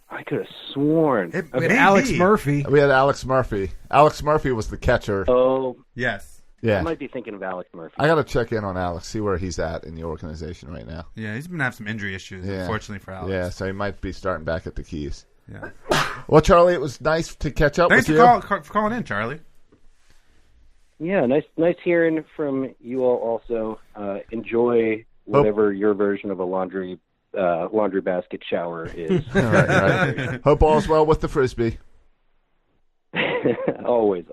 I could have sworn. It We had may Alex be. Murphy. We had Alex Murphy. Alex Murphy was the catcher. Oh, Yes. Yeah. I might be thinking of Alex Murphy. I got to check in on Alex, see where he's at in the organization right now. Yeah, he's been having some injury issues, Yeah. unfortunately for Alex. Yeah, so he might be starting back at the Keys. Yeah. Well, Charlie, it was nice to catch up Thanks with for you. calling in, Charlie. Yeah, nice hearing from you all. Also, enjoy whatever your version of a laundry basket shower is. Right. Hope all's well with the Frisbee. Always.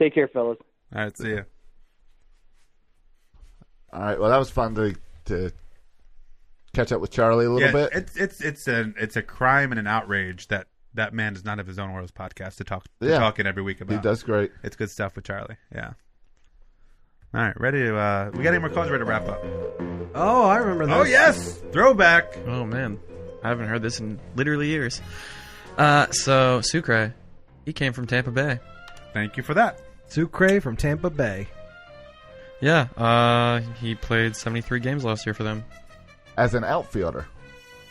Take care, fellas. All right, see you. All right, well, that was fun to catch up with Charlie a little bit. It's a crime and an outrage that man does not have his own Orioles podcast to talk in every week about. He does great. It's good stuff with Charlie. Yeah. All right, ready to we got any more calls? Ready to wrap up? Oh, I remember that. Oh yes, throwback. Oh man, I haven't heard this in literally years. So Sucre, he came from Tampa Bay. Thank you for that. Sucre from Tampa Bay. Yeah, he played 73 games last year for them. As an outfielder.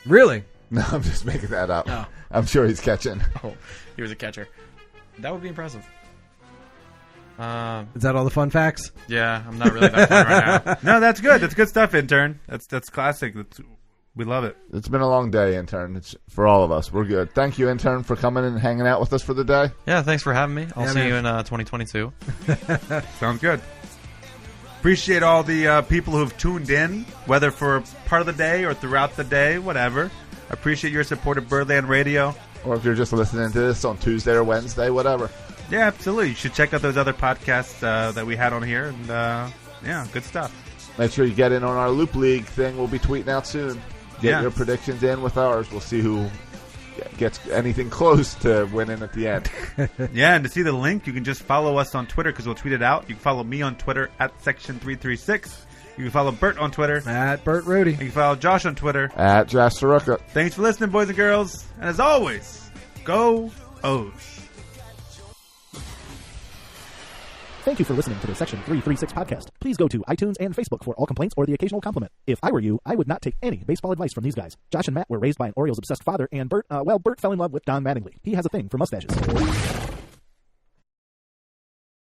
Really? No, I'm just making that up. Oh. I'm sure he's catching. Oh, he was a catcher. That would be impressive. Is that all the fun facts? Yeah, I'm not really that fun right now. No, that's good. That's good stuff, intern. That's classic. We love it. It's been a long day, intern. It's for all of us. We're good. Thank you, intern, for coming and hanging out with us for the day. Yeah, thanks for having me. I'll Yeah, see man. you in 2022. Sounds good. Appreciate all the people who've tuned in, whether for part of the day or throughout the day, whatever. Appreciate your support of Birdland Radio. Or if you're just listening to this on Tuesday or Wednesday, whatever. Yeah, absolutely. You should check out those other podcasts that we had on here. And, yeah, good stuff. Make sure you get in on our Loop League thing. We'll be tweeting out soon. Get your predictions in with ours. We'll see who gets anything close to winning at the end. Yeah, and to see the link, you can just follow us on Twitter because we'll tweet it out. You can follow me on Twitter at Section336. You can follow Bert on Twitter. At Bert Rudy. You can follow Josh on Twitter. At Josh Soroka. Thanks for listening, boys and girls. And as always, go O's. Thank you for listening to the Section 336 podcast. Please go to iTunes and Facebook for all complaints or the occasional compliment. If I were you, I would not take any baseball advice from these guys. Josh and Matt were raised by an Orioles-obsessed father, and Bert fell in love with Don Mattingly. He has a thing for mustaches.